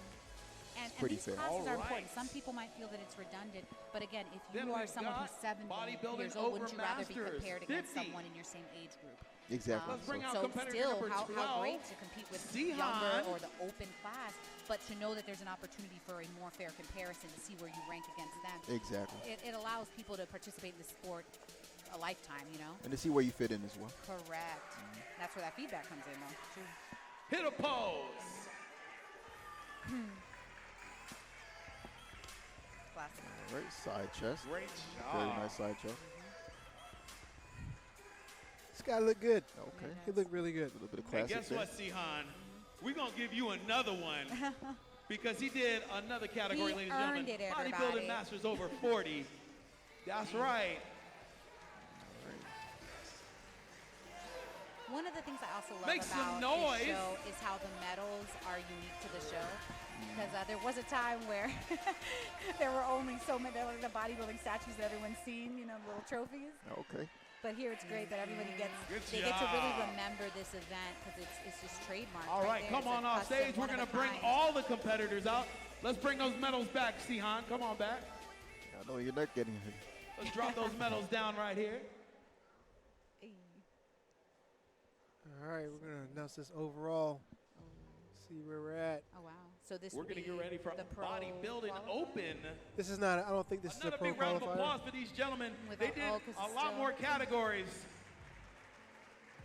S2: And
S4: pretty
S2: these
S4: fair.
S2: classes
S5: All
S2: are important.
S5: right.
S2: Some people might feel that it's redundant, but again, if
S5: Then
S2: you are
S5: we've
S2: someone
S5: got
S2: who's 70
S5: bodybuilding
S2: years old, wouldn't you
S5: over
S2: rather be
S5: masters,
S2: compared against
S5: 50.
S2: someone in your same age group?
S4: exactly.
S5: Let's bring out
S2: So
S5: competitor
S2: still,
S5: number
S2: how
S5: 12,
S2: great to compete with
S5: Zihan.
S2: younger or the open class, but to know that there's an opportunity for a more fair comparison to see where you rank against them.
S4: Exactly.
S2: It allows people to participate in the sport a lifetime, you know?
S4: And to see where you fit in as well.
S2: Correct. That's where that feedback comes in, though. Too.
S5: Hit a pose.
S2: Classic.
S4: All right, side chest.
S5: Great
S4: Very
S5: job.
S4: nice side chest.
S3: This guy looked good.
S4: Okay.
S3: He looked really good.
S4: A little bit of
S5: And
S4: classic
S5: guess
S4: there.
S5: what, Sihan? We're going to give you another one because he did another category,
S2: He
S5: ladies and
S2: earned
S5: gentlemen.
S2: it, everybody.
S5: Bodybuilding Masters over 40. That's right.
S2: One of the things I also love
S5: Make some
S2: about
S5: noise.
S2: this show is how the medals are unique to the show. Because there was a time where there were only so many, there were the bodybuilding statues that everyone's seen, you know, little trophies.
S4: Okay.
S2: But here it's great that everybody gets,
S5: Good
S2: they get to really
S5: job.
S2: remember this event because it's just trademarked.
S5: All right,
S2: there.
S5: come
S2: It's a
S5: on off
S2: custom,
S5: stage. We're
S2: one of
S5: going to
S2: a
S5: bring
S2: kind.
S5: all the competitors out. Let's bring those medals back, Sihan. Come on back.
S4: I know you're not getting it.
S5: Let's drop those medals down right here.
S2: Hey.
S3: All right, we're gonna announce this overall. See where we're at.
S2: Oh, wow. So this
S5: We're
S2: will
S5: going to
S2: be
S5: get ready for
S2: the pro
S5: Bodybuilding
S2: qualifier?
S5: Open.
S3: This is not. I don't think this
S5: Another
S3: is a pro
S5: big round of
S3: qualifier.
S5: applause for these gentlemen. They
S2: Without-
S5: did
S2: oh, 'cause
S5: a
S2: it's
S5: lot
S2: still-
S5: more categories,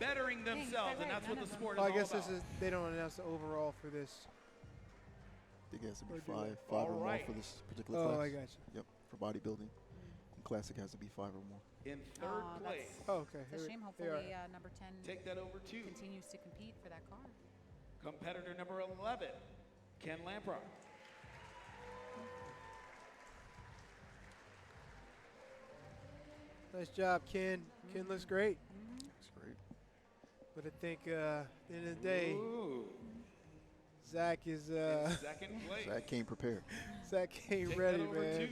S5: bettering themselves, and
S2: right,
S5: that's what
S2: none
S5: the
S2: of
S5: sport
S3: Well,
S5: is
S3: I guess
S5: all
S3: this
S5: about.
S3: is. They don't announce the overall for this.
S4: I think it has to be
S3: Or do
S4: five
S3: it.
S4: or
S5: All
S4: more
S5: right.
S4: for this particular
S3: Oh,
S4: class.
S3: I got you.
S4: Yep, for bodybuilding. And classic has to be 5 or more.
S5: In third
S2: Aw,
S5: place.
S2: that's-
S3: Oh, okay.
S2: It's a
S3: Here
S2: shame.
S3: we- here
S2: Hopefully,
S3: are.
S2: number 10
S5: Take that over to
S2: continues to compete for that card.
S5: competitor number 11, Ken Lampard.
S3: Nice job, Ken. Ken looks great.
S4: That's great.
S3: But I think at the end of the day,
S5: Ooh.
S3: Zach is
S5: In second place.
S4: Zach came prepared.
S3: Zach ain't
S5: Take
S3: ready,
S5: that over
S3: man.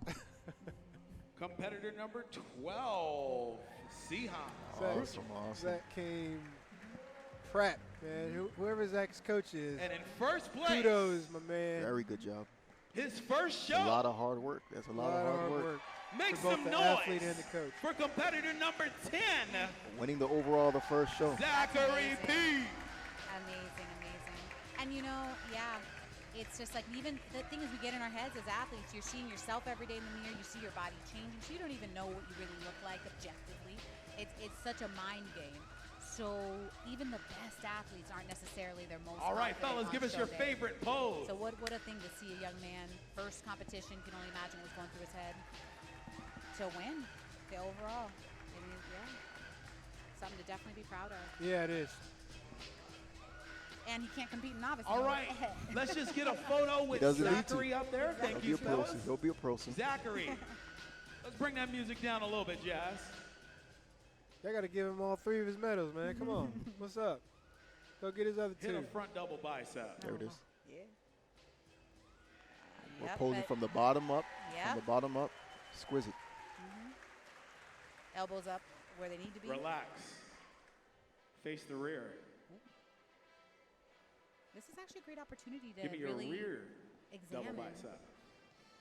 S5: to competitor number 12, Sihan.
S4: Awesome.
S3: Zach came prepped, man. Whoever Zach's coach is,
S5: And in first place,
S3: kudos, my man.
S4: Very good job.
S5: his first
S4: A
S5: show.
S4: lot of hard work. That's a lot of hard work.
S5: Make
S3: for both
S5: some
S3: the
S5: noise
S3: athlete and the coach.
S5: for competitor number 10,
S4: Winning the overall the first show.
S5: Zachary P.
S2: Amazing, amazing. And you know, yeah, it's just like even the thing is we get in our heads as athletes, you're seeing yourself every day in the mirror, you see your body changing, so you don't even know what you really look like objectively. It's such a mind game. So even the best athletes aren't necessarily their most
S5: All right,
S2: confident
S5: fellas,
S2: on
S5: give us
S2: show
S5: your
S2: day.
S5: favorite pose.
S2: So what a thing to see a young man, first competition, can only imagine what's going through his head. To win the overall. I mean, yeah, something to definitely be proud of.
S3: Yeah, it is.
S2: And he can't compete in novice.
S5: All right, let's just get a photo with
S4: doesn't need to.
S5: Zachary up there. Thank you, fellas.
S4: He'll be a person.
S5: Zachary, let's bring that music down a little bit, Jazz.
S3: I got to give him all 3 of his medals, man. Come on. What's up? Go get his other
S5: Hit
S3: 2.
S5: a front double bicep.
S4: There it is.
S2: Yeah.
S4: We're posing from the bottom up.
S2: Yeah.
S4: From the bottom up. Exquisite.
S2: Elbows up where they need to be.
S5: Relax. Face the rear.
S2: This is actually a great opportunity to
S5: Give me your
S2: really
S5: rear double
S2: examine.
S5: bicep.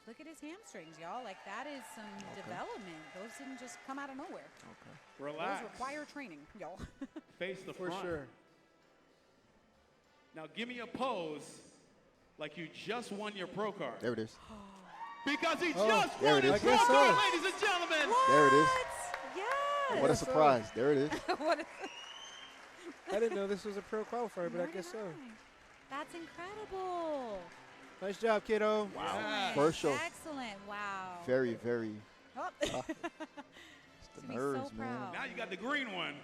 S2: Look at his hamstrings, y'all. Like that is some development. Those didn't just come out of nowhere.
S4: Okay.
S5: Relax.
S2: Those require training, y'all.
S5: Face the
S3: For
S5: front.
S3: sure.
S5: Now give me a pose like you just won your pro card.
S4: There it is.
S5: Because he
S3: Oh,
S5: just
S4: there
S5: won
S4: it
S5: his
S4: is.
S5: pro
S3: I guess
S5: card,
S3: so.
S5: ladies and gentlemen.
S4: There it is.
S2: Yes.
S4: What a
S3: so.
S4: surprise. There it is.
S2: What
S3: I didn't know this was a pro qualifier, but I guess so.
S2: That's incredible.
S3: Nice job, kiddo.
S5: Wow.
S2: Excellent.
S4: First show.
S2: Excellent. Wow.
S4: Very, very.
S2: Oh.
S4: It's the
S2: Be
S4: nerves,
S2: so
S4: man.
S2: proud.
S5: Now you got the green one.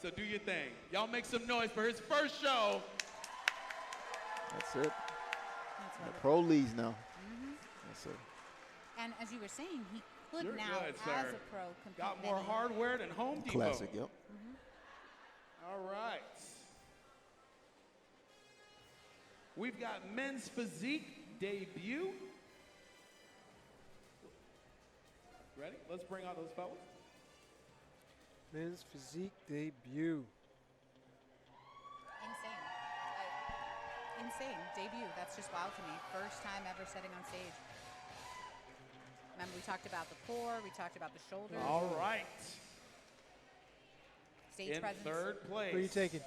S5: So do your thing. Y'all make some noise for his first show.
S4: That's it.
S2: That's
S4: The
S2: wonderful.
S4: pro leagues now. That's it.
S2: And as you were saying, he could
S5: You're
S2: now,
S5: good,
S2: as
S5: sir.
S2: a pro, compete
S5: Got
S2: in
S5: more
S2: any-
S5: hardware than Home Depot.
S4: Classic, yep.
S5: All right. We've got men's physique debut. Ready? Let's bring out those fellas.
S3: Men's physique debut.
S2: Insane. Insane. Debut. That's just wild to me. First time ever setting on stage. Remember, we talked about the core, we talked about the shoulders.
S5: All right.
S2: Stage
S5: In
S2: presence.
S5: third place.
S3: Who are you taking?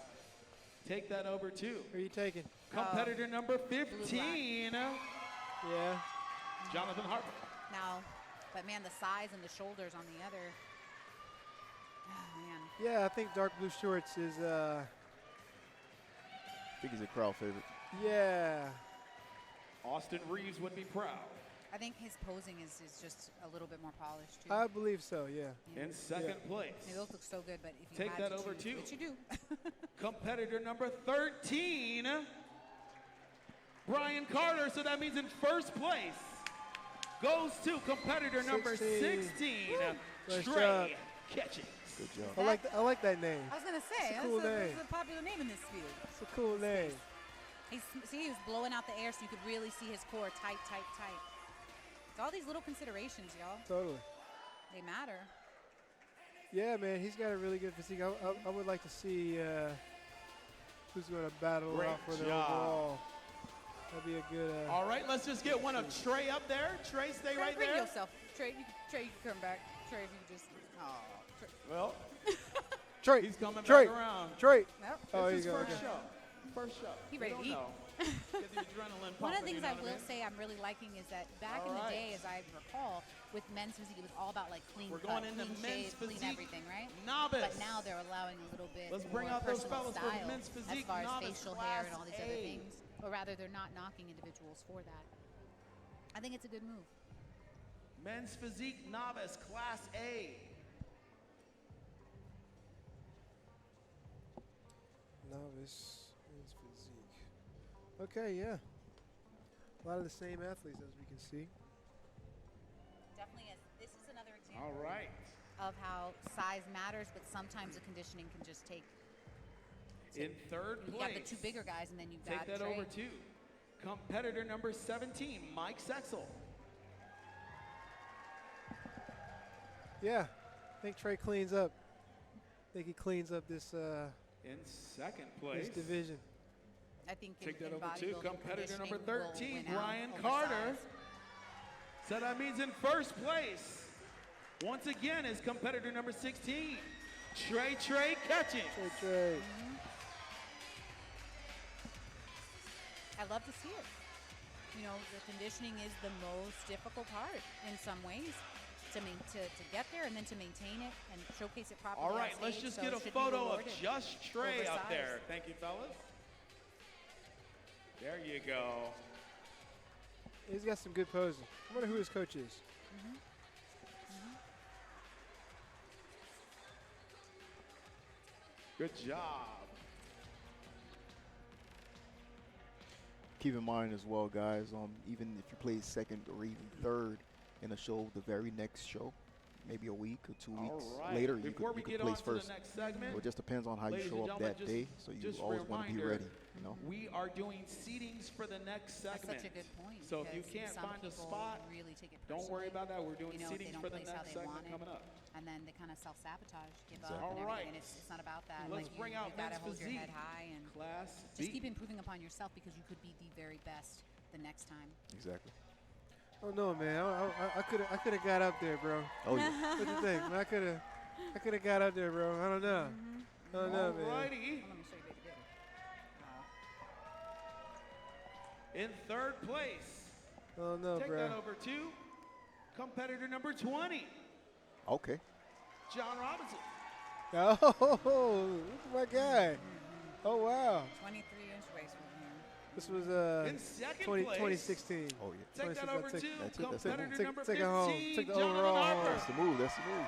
S5: Take that over to
S3: Who are you taking?
S5: competitor number 15,
S3: Yeah.
S5: Jonathan Harper.
S2: Now, but man, the size and the shoulders on the other. Oh, man.
S3: Yeah, I think dark blue shorts is,
S4: I think he's a crowd favorite.
S3: yeah.
S5: Austin Reeves would be proud.
S2: I think his posing is just a little bit more polished, too.
S3: I believe so, yeah.
S5: In second place.
S2: They both look so good, but if you
S5: Take
S2: had
S5: that
S2: to
S5: over
S2: choose,
S5: to
S2: which you do.
S5: competitor number 13, Brian Carter. So that means in first place goes to competitor number 16,
S3: Nice
S5: Trey
S3: job.
S5: Catchings.
S4: Good job.
S3: I like that name.
S2: I was gonna say
S3: It's a cool name.
S2: that's a popular name in this field.
S3: It's a cool name.
S2: See, he was blowing out the air, so you could really see his core tight, tight, tight. It's all these little considerations, y'all.
S3: Totally.
S2: They matter.
S3: Yeah, man, he's got a really good physique. I would like to see who's going to battle
S5: Great
S3: out for the
S5: job.
S3: overall. That'd be a good.
S5: All right, let's just get one of Trey up there. Trey, stay
S2: Trey,
S5: right
S2: bring
S5: there.
S2: yourself. Trey, you can come back. Trey, if you just. Oh, Trey.
S5: Well,
S3: Trey,
S5: he's coming
S3: Trey,
S5: back around.
S3: Trey.
S2: Nope.
S3: Oh,
S5: It's
S3: here
S5: his
S3: you go.
S5: first
S3: okay.
S5: show. First show.
S2: He
S5: We
S2: ready to
S5: don't
S2: eat.
S5: know. Get the adrenaline
S2: One of the
S5: pumping,
S2: things
S5: you
S2: I
S5: know what
S2: will
S5: mean?
S2: say I'm really liking is that back in the
S5: All
S2: day,
S5: right.
S2: as I recall, with men's physique, it was all about like clean
S5: We're
S2: cut,
S5: going into
S2: clean
S5: men's
S2: shave, clean
S5: physique
S2: everything, right?
S5: novice.
S2: But now they're allowing a little bit
S5: Let's
S2: more
S5: bring out those
S2: personal
S5: fellas for
S2: style
S5: men's physique
S2: as far as
S5: novice
S2: facial hair and
S5: class
S2: all these other
S5: A.
S2: things. Or rather, they're not knocking individuals for that. I think it's a good move.
S5: Men's physique novice class A.
S3: Novice men's physique. Okay, yeah. A lot of the same athletes as we can see.
S2: Definitely, this is another example
S5: All right.
S2: of how size matters, but sometimes the conditioning can just take.
S5: In third
S2: You
S5: place.
S2: got the two bigger guys, and then you've
S5: Take
S2: got
S5: that
S2: Trey.
S5: over to competitor number 17, Mike Sexel.
S3: Yeah, I think Trey cleans up. I think he cleans up this
S5: In second place.
S3: this division.
S2: I think
S5: Take
S2: in
S5: that over to
S2: bodybuilding
S5: competitor number
S2: conditioning
S5: 13,
S2: will win out
S5: Brian
S2: over
S5: Carter.
S2: size.
S5: So that means in first place, once again, is competitor number 16, Trey Catchings.
S3: Trey.
S2: I love to see it. You know, the conditioning is the most difficult part in some ways to get there and then to maintain it and showcase it properly.
S5: All
S2: on
S5: right, let's
S2: stage,
S5: just
S2: so
S5: get
S2: it
S5: a
S2: should be
S5: photo of
S2: rewarded
S5: just Trey
S2: over
S5: up
S2: size.
S5: there. Thank you, fellas. There you go.
S3: He's got some good posing. I wonder who his coach is.
S5: Good job.
S4: Keep in mind as well, guys, even if you play second or even third in a show, the very next show, maybe a week or 2 weeks
S5: All right.
S4: later, you
S5: Before we
S4: could
S5: get
S4: place
S5: on to
S4: first.
S5: the next segment,
S4: So it just depends on how you
S5: ladies
S4: show
S5: and
S4: up
S5: gentlemen,
S4: that day. So you
S5: just a
S4: always want to be
S5: reminder,
S4: ready, you know?
S5: we are doing seatings for the next
S2: That's
S5: segment.
S2: such a good point.
S5: So if you
S2: because
S5: can't
S2: some
S5: find a
S2: people
S5: spot,
S2: really take it
S5: don't worry
S2: personally.
S5: about that. We're doing
S2: You know, if they
S5: seatings
S2: don't
S5: for the
S2: place how
S5: next
S2: they
S5: segment
S2: want it,
S5: coming up.
S2: and then they kind of self-sabotage, give up,
S5: All
S2: and everything.
S5: right.
S2: And it's not about that.
S5: Let's
S2: like
S5: bring
S2: you
S5: out
S2: gotta
S5: men's
S2: hold your head
S5: physique,
S2: high and
S5: Class
S2: just
S5: B.
S2: keep improving upon yourself because you could be the very best the next time.
S4: Exactly.
S3: Oh no, man! I could have got up there, bro.
S4: Oh, yeah.
S3: What do you think? I could have got up there, bro. I don't know. I don't know, man.
S5: Alrighty.
S2: Well, let me show you baby dick.
S5: In third place,
S3: I don't know,
S5: take
S3: bro.
S5: that over to competitor number 20,
S4: Okay.
S5: John Robinson.
S3: Oh, look at my guy. Oh wow.
S2: 23-inch waist from here.
S3: This was
S5: In second
S3: 2016.
S4: Oh, yeah.
S5: Take that
S3: 26,
S5: over
S3: I
S5: to
S4: that's it, that's it.
S5: competitor
S3: Take-
S5: number
S3: take it
S5: 15,
S3: home. Take the
S5: Jonathan
S3: overall
S5: Harper.
S3: home.
S4: That's the move. That's the move.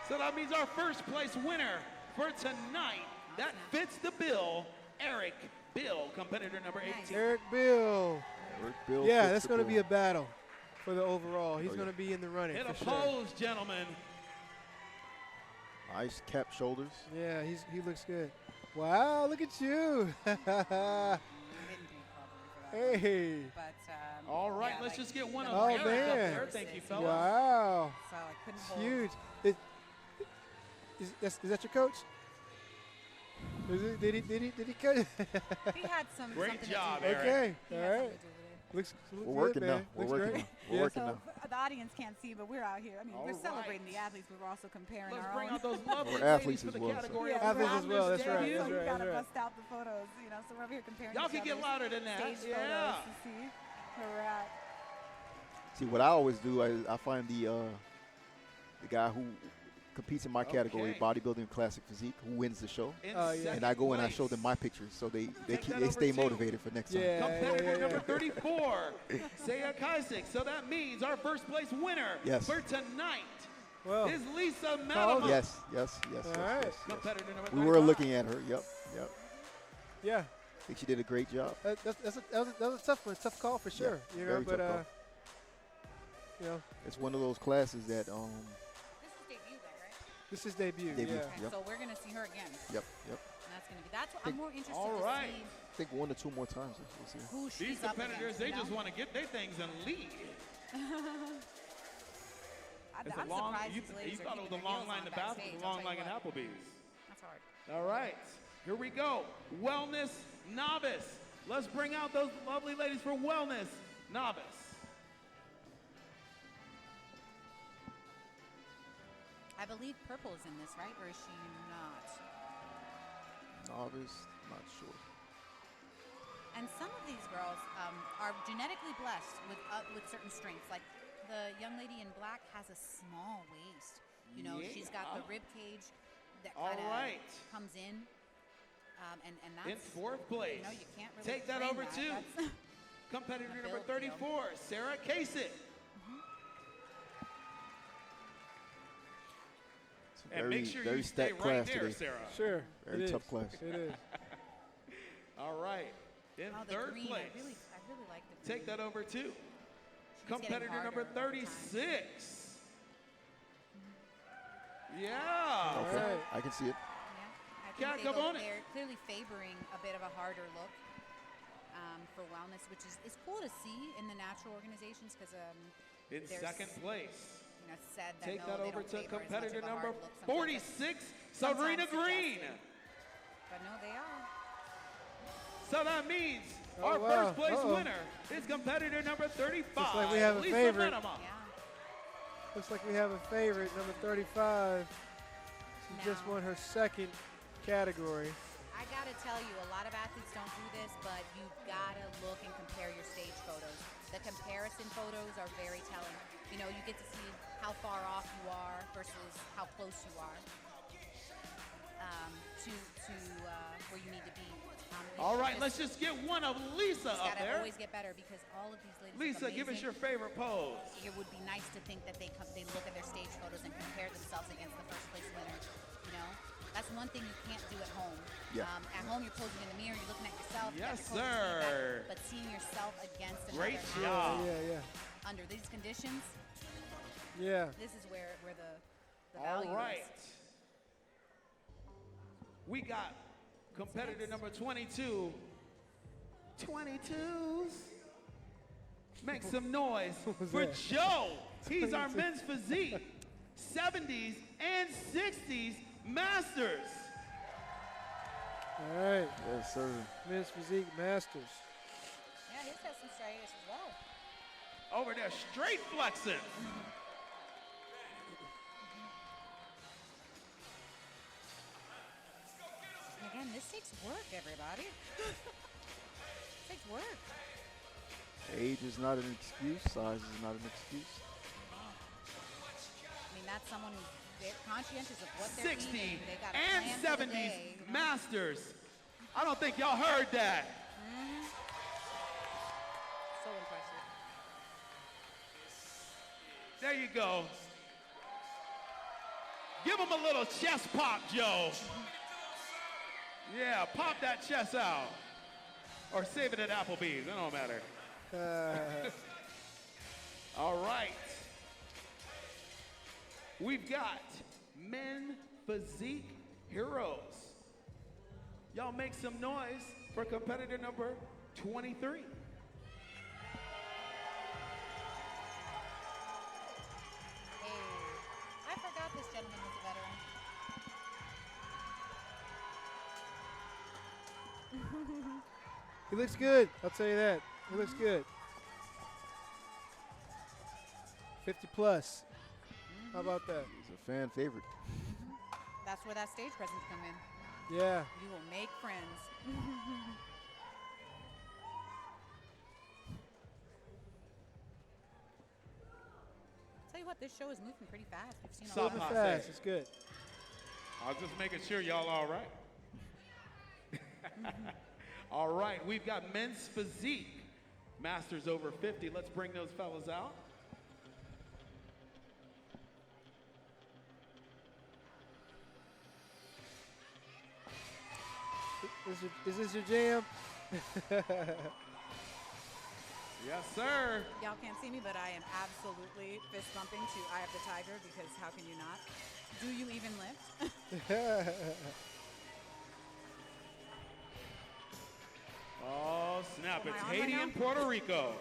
S5: So that means our first place winner for tonight, that fits the bill, Eric Bill, competitor number 18.
S3: Eric Bill.
S4: Eric Bill
S3: Yeah,
S4: fits
S3: that's
S4: the
S3: going to
S4: bill.
S3: be a battle for the overall. He's
S4: Oh,
S3: going
S4: yeah.
S3: to be in the running
S5: Hit
S3: for
S5: a
S3: sure.
S5: pose, gentlemen.
S4: Nice cap shoulders.
S3: Yeah, he looks good. Wow, look at you.
S2: We didn't do probably for that.
S3: Hey.
S2: But
S5: All right,
S2: yeah,
S5: let's
S2: like,
S5: just get one of
S3: Oh,
S5: Eric up
S3: man.
S5: there. Thank you, fellas.
S3: Wow.
S2: So I couldn't
S3: It's
S2: hold.
S3: huge. Is that your coach? Did he coach?
S2: He had some.
S5: Great
S2: something
S5: job,
S2: to do.
S5: Eric.
S3: Okay,
S2: He
S3: all
S2: had
S3: right.
S2: something to do with it.
S3: Looks
S4: We're
S3: good,
S4: working
S3: man.
S4: now. We're
S3: Looks
S4: working
S3: great.
S4: now. We're
S3: Yes.
S4: working
S11: So
S4: now.
S11: the audience can't see, but we're out here. I mean,
S5: All
S11: we're
S5: right.
S11: celebrating the athletes, but we're also comparing
S5: Let's
S11: our
S5: bring
S11: own.
S5: out those lovely
S4: We're
S5: ladies
S4: athletes
S5: for
S4: as
S5: the
S4: well, so-
S5: category
S11: Yeah,
S5: of
S3: Athletes
S11: we're
S3: as well,
S5: Wellness
S3: that's right,
S5: debut.
S11: So
S3: that's
S11: you
S3: right,
S11: gotta
S3: that's right.
S11: bust out the photos, so we're over here comparing
S5: Y'all
S11: each
S5: can get
S11: other's
S5: louder than that.
S11: stage
S5: Yeah.
S11: photos to see where we're at.
S4: See, what I always do, I find the guy who competes in my category,
S5: Okay.
S4: bodybuilding classic physique, who wins the show.
S5: In
S3: Oh, yeah.
S5: second
S4: And I go and I
S5: place,
S4: show them my pictures, so they
S5: Take that over
S4: stay
S5: to
S4: motivated for next time.
S3: Yeah.
S5: competitor number 34, Saya Kaisik. So that means our first place winner
S4: Yes.
S5: for tonight
S3: Well,
S5: is Lisa
S3: Called
S5: Manama.
S3: it.
S4: Yes.
S3: All right.
S4: Yes.
S5: Competitor number
S4: We were
S5: 35.
S4: looking at her. Yep.
S3: yeah.
S4: I think she did a great job.
S3: That was a tough one, tough call for sure. You know,
S4: very
S3: but
S4: tough call.
S3: you know,
S4: It's one of those classes that
S2: This is debut, though, right?
S3: this is debut.
S4: Debut.
S3: Yeah.
S2: Okay,
S4: Yep.
S2: so we're gonna see her again.
S4: Yep.
S2: And that's gonna be. That's what I'm
S4: Think-
S2: more interested
S5: All
S2: to
S5: right.
S2: see
S4: I think 1 or 2 more times. We'll see.
S2: who she's
S5: These
S2: up
S5: competitors,
S2: against,
S5: they
S2: you
S5: just
S2: know?
S5: want to get their things and leave. It's
S11: I'm
S5: a long,
S11: surprised
S5: you,
S11: these ladies
S5: you
S11: are
S5: thought it was
S11: keeping
S5: a
S11: their
S5: long
S11: heels
S5: line
S11: on
S5: to bathroom,
S11: backstage,
S5: a
S11: I'll
S5: long
S11: tell
S5: line
S11: you
S5: at
S11: what.
S5: Applebee's.
S2: That's hard.
S5: All right, here we go. Wellness novice. Let's bring out those lovely ladies for wellness novice.
S2: I believe purple is in this, right? Or is she not?
S4: Novice, not sure.
S2: And some of these girls are genetically blessed with certain strengths. Like the young lady in black has a small waist. You know, she's got the
S5: Yeah.
S2: rib cage that
S5: All
S2: kind of
S5: right.
S2: comes in. And that's
S5: In fourth place.
S2: You know, you can't really
S5: Take that
S2: train
S5: over
S2: that.
S5: to
S2: That's-
S5: competitor
S2: A
S5: number
S2: build deal.
S5: 34, Sarah Kasich.
S4: It's a
S5: And
S4: very,
S5: make sure
S4: very
S5: you stay
S4: stacked
S5: right
S4: class
S5: there,
S4: today.
S5: Sarah.
S3: Sure.
S4: Very
S3: it
S4: tough
S3: is.
S4: class.
S3: It is.
S5: All right. In
S2: Oh, the
S5: third
S2: green.
S5: place,
S2: I really like the green.
S5: take that over to
S2: She's getting
S5: competitor number
S2: harder all the time.
S5: 36, Yeah.
S4: Okay,
S3: Right.
S4: I can see it.
S2: Yeah, I
S5: Cat,
S2: think
S5: come on in.
S2: they're clearly favoring a bit of a harder look for wellness, which is cool to see in the natural organizations because
S5: In
S2: there's,
S5: second place.
S2: you know, said that
S5: Take
S2: no,
S5: that
S2: they
S5: over
S2: don't
S5: to
S2: favor as much
S5: competitor
S2: of a
S5: number
S2: hard look. Sometimes
S5: 46,
S2: sometimes
S5: Serena Green.
S2: suggested. But no, they are.
S5: So that means
S3: Oh,
S5: our
S3: wow.
S5: first place
S3: Uh-oh.
S5: winner is competitor number 35.
S3: Looks like we have a
S5: Lisa
S3: favorite.
S5: Venema.
S2: Yeah.
S3: Looks like we have a favorite, number 35. She just
S2: Now-
S3: won her second category.
S2: I gotta tell you, a lot of athletes don't do this, but you've gotta look and compare your stage photos. The comparison photos are very telling. You know, you get to see how far off you are versus how close you are to where you need to be.
S5: All right, let's just get one of Lisa
S2: It's
S5: up
S2: gotta
S5: there.
S2: always get better because all of these ladies.
S5: Lisa,
S2: look
S5: give us
S2: amazing.
S5: your favorite pose.
S2: It would be nice to think that they look at their stage photos and compare themselves against the first place winner. You know, that's one thing you can't do at home.
S4: Yeah.
S2: At home, you're posing in the mirror, you're looking at yourself. you got
S5: Yes,
S2: your poses laid back,
S5: sir.
S2: But seeing yourself against another
S5: Great
S2: athlete
S5: job.
S3: Yeah.
S2: under these conditions,
S3: Yeah.
S2: this is where the
S5: All
S2: value
S5: right.
S2: is.
S5: We got competitor number 22. 22s. Make some noise
S3: was
S5: for
S3: that?
S5: Joe. He's our
S3: 22.
S5: men's physique 70s and 60s masters.
S3: All right.
S4: Yes, sir.
S3: Men's Physique Masters.
S2: Yeah, his has some striatus as well.
S5: Over there, straight flexing.
S2: And again, this takes work, everybody. It takes work.
S4: Age is not an excuse. Size is not an excuse.
S2: I mean, that's someone who's very conscientious of what they're
S5: 60
S2: eating. They got a
S5: and
S2: plan for the
S5: 70s
S2: day, you know?
S5: masters. I don't think y'all heard that.
S2: So impressive.
S5: There you go. Give him a little chest pop, Joe. Yeah, pop that chest out. Or save it at Applebee's, it don't matter. All right. We've got Men Physique Heroes. Y'all make some noise for competitor number 23.
S2: Hey, I forgot this gentleman was a veteran.
S3: He looks good. I'll tell you that. He looks good. 50 plus. How about that?
S4: He's a fan favorite.
S2: That's where that stage presence come in.
S3: Yeah.
S2: You will make friends. Tell you what, this show is moving pretty fast. We've seen a lot
S5: Stop
S2: of
S5: it.
S3: Fast. It's good.
S5: I was just making sure y'all all right. All right, we've got Men's Physique Masters over 50. Let's bring those fellas out.
S3: Is this your jam?
S5: Yes, sir.
S11: Y'all can't see me, but I am absolutely fist bumping to Eye of the Tiger because how can you not? Do you even lift?
S5: Oh, snap.
S11: Am I
S5: It's
S11: on right
S5: Haiti
S11: now?
S5: and Puerto Rico.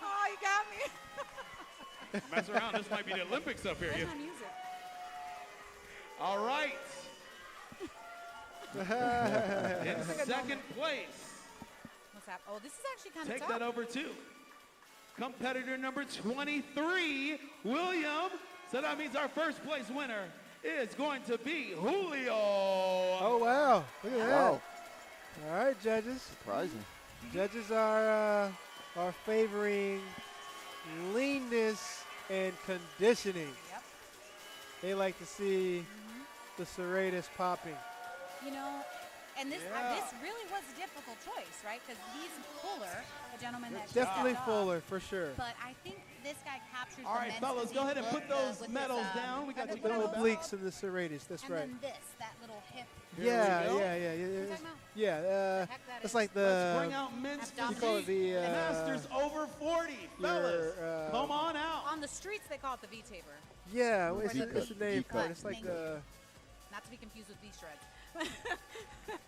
S11: Oh, you got me.
S5: Mess around. This might be the Olympics up here.
S11: Where's my music?
S5: All right. In second place.
S2: What's that? Oh, this is actually kind of
S5: Take
S2: tough.
S5: that over to competitor number 23, William. So that means our first place winner is going to be Julio.
S3: Oh, wow. Look at that.
S4: Wow.
S3: All right, judges.
S4: Surprising.
S3: Judges are favoring leanness and conditioning.
S2: Yep.
S3: They like to see the serratus popping.
S2: You know, and this
S5: Yeah.
S2: this really was a difficult choice, right? Because he's fuller, a gentleman that just
S3: Definitely
S2: stepped off.
S3: fuller, for sure.
S2: But I think this guy captures
S5: All
S2: the
S5: right,
S2: men's
S5: fellas, go
S2: physique
S5: ahead and
S2: look,
S5: put those
S2: with
S5: medals
S2: his,
S5: down. We got
S2: and
S5: to
S3: The
S5: go
S2: then
S5: back.
S3: obliques and the serratus, that's
S2: and
S3: right.
S2: then this, that little little hip.
S3: Yeah,
S5: we go.
S3: yeah, yeah, yeah.
S2: What are you
S3: It's-
S2: talking about?
S3: Yeah,
S2: The heck that
S3: it's
S2: is.
S3: like
S5: Let's bring
S3: the
S5: out men's
S2: That's
S3: you call it
S5: physique.
S3: the
S5: Masters over 40. Fellas, come on out.
S2: On the streets, they call it the V-taper.
S3: yeah.
S4: Or
S3: It's
S4: the
S3: the
S4: V-cut,
S3: name for it.
S4: V-cut.
S3: It's like
S2: Thank you. Not to be confused with V-shreds.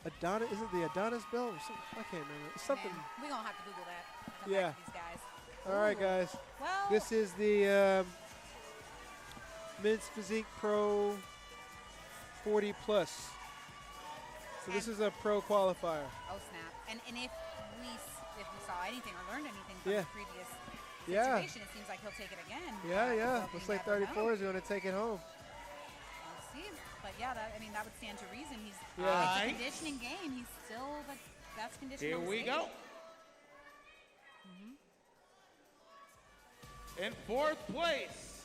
S3: Adonis. Is it the Adonis belt or something? I can't remember. It's something.
S2: Man, we're going to have to Google that. Come
S3: Yeah.
S2: back to these guys.
S3: All right, guys.
S2: Well,
S3: This is the Men's Physique Pro 40 plus. So this is a pro qualifier.
S2: oh, snap. And if we saw anything or learned anything from
S3: Yeah.
S2: the previous
S3: Yeah.
S2: situation, it seems like he'll take it again.
S3: Yeah,
S2: But
S3: yeah.
S2: you
S3: Looks like
S2: never know.
S3: 34 is going to take it home.
S2: We'll see. But yeah, that would stand to reason. He's
S3: Yeah.
S2: it's a conditioning game. He's still the best conditioner.
S5: Here
S2: on the
S5: we
S2: stage.
S5: go. In fourth place,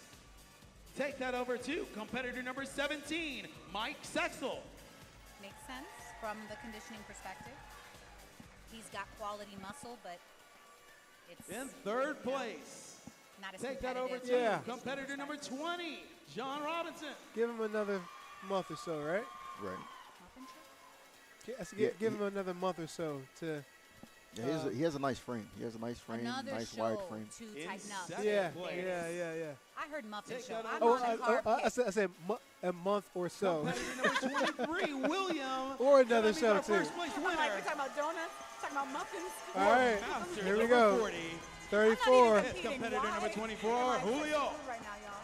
S5: take that over to competitor number 17, Mike Sexel.
S2: Makes sense from the conditioning perspective. He's got quality muscle, but it's
S5: In third place,
S2: not as
S5: take that over
S2: competitive.
S5: to
S3: Yeah.
S5: competitor number 20, John Robinson.
S3: Give him another month or so, right?
S4: Right.
S2: Muffin chip?
S3: I said
S4: Yeah,
S3: give him another month or so to.
S4: Yeah, he has a nice frame. He has a nice frame,
S2: Another
S4: nice
S2: show
S4: wide frame.
S2: to
S5: In
S2: tighten up.
S5: second
S3: Yeah,
S5: place.
S3: yeah, yeah, yeah.
S2: I heard muffin
S5: Take
S2: show.
S5: that
S2: I'm
S5: over.
S2: on a hard
S3: I
S2: kick.
S3: said a month or so.
S5: Competitor number 23, William.
S3: Or another
S5: And that means
S3: show,
S5: our
S3: too.
S5: First place
S11: I'm like,
S5: winner.
S11: we're talking about donuts, talking about muffins.
S3: All right,
S5: Masters
S3: here we
S5: over
S3: go.
S5: 40.
S3: 34.
S5: It's competitor number 24, Julio.
S11: Right now, y'all.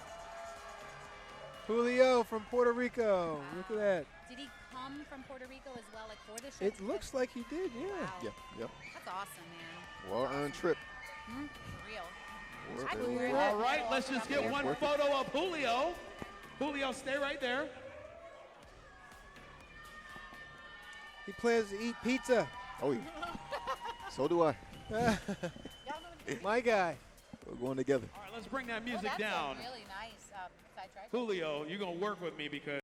S3: Julio from Puerto Rico. Look at that.
S2: Did he come from Puerto Rico as well, like for the show?
S3: It looks like he did, yeah.
S2: Wow.
S4: Yep, yep.
S2: That's awesome, man.
S4: Well-earned trip.
S2: For real.
S4: Worth
S2: I
S4: it.
S2: can wear
S5: All
S2: that.
S5: right, let's just get one
S4: Worth it.
S5: photo of Julio. Julio, stay right there.
S3: He plans to eat pizza.
S4: Oh, yeah. So do I.
S3: My guy.
S4: We're going together.
S5: All right, let's bring that
S2: Oh,
S5: music
S2: that's
S5: down.
S2: a really nice sidetrack.
S5: Julio, you're going to work with me because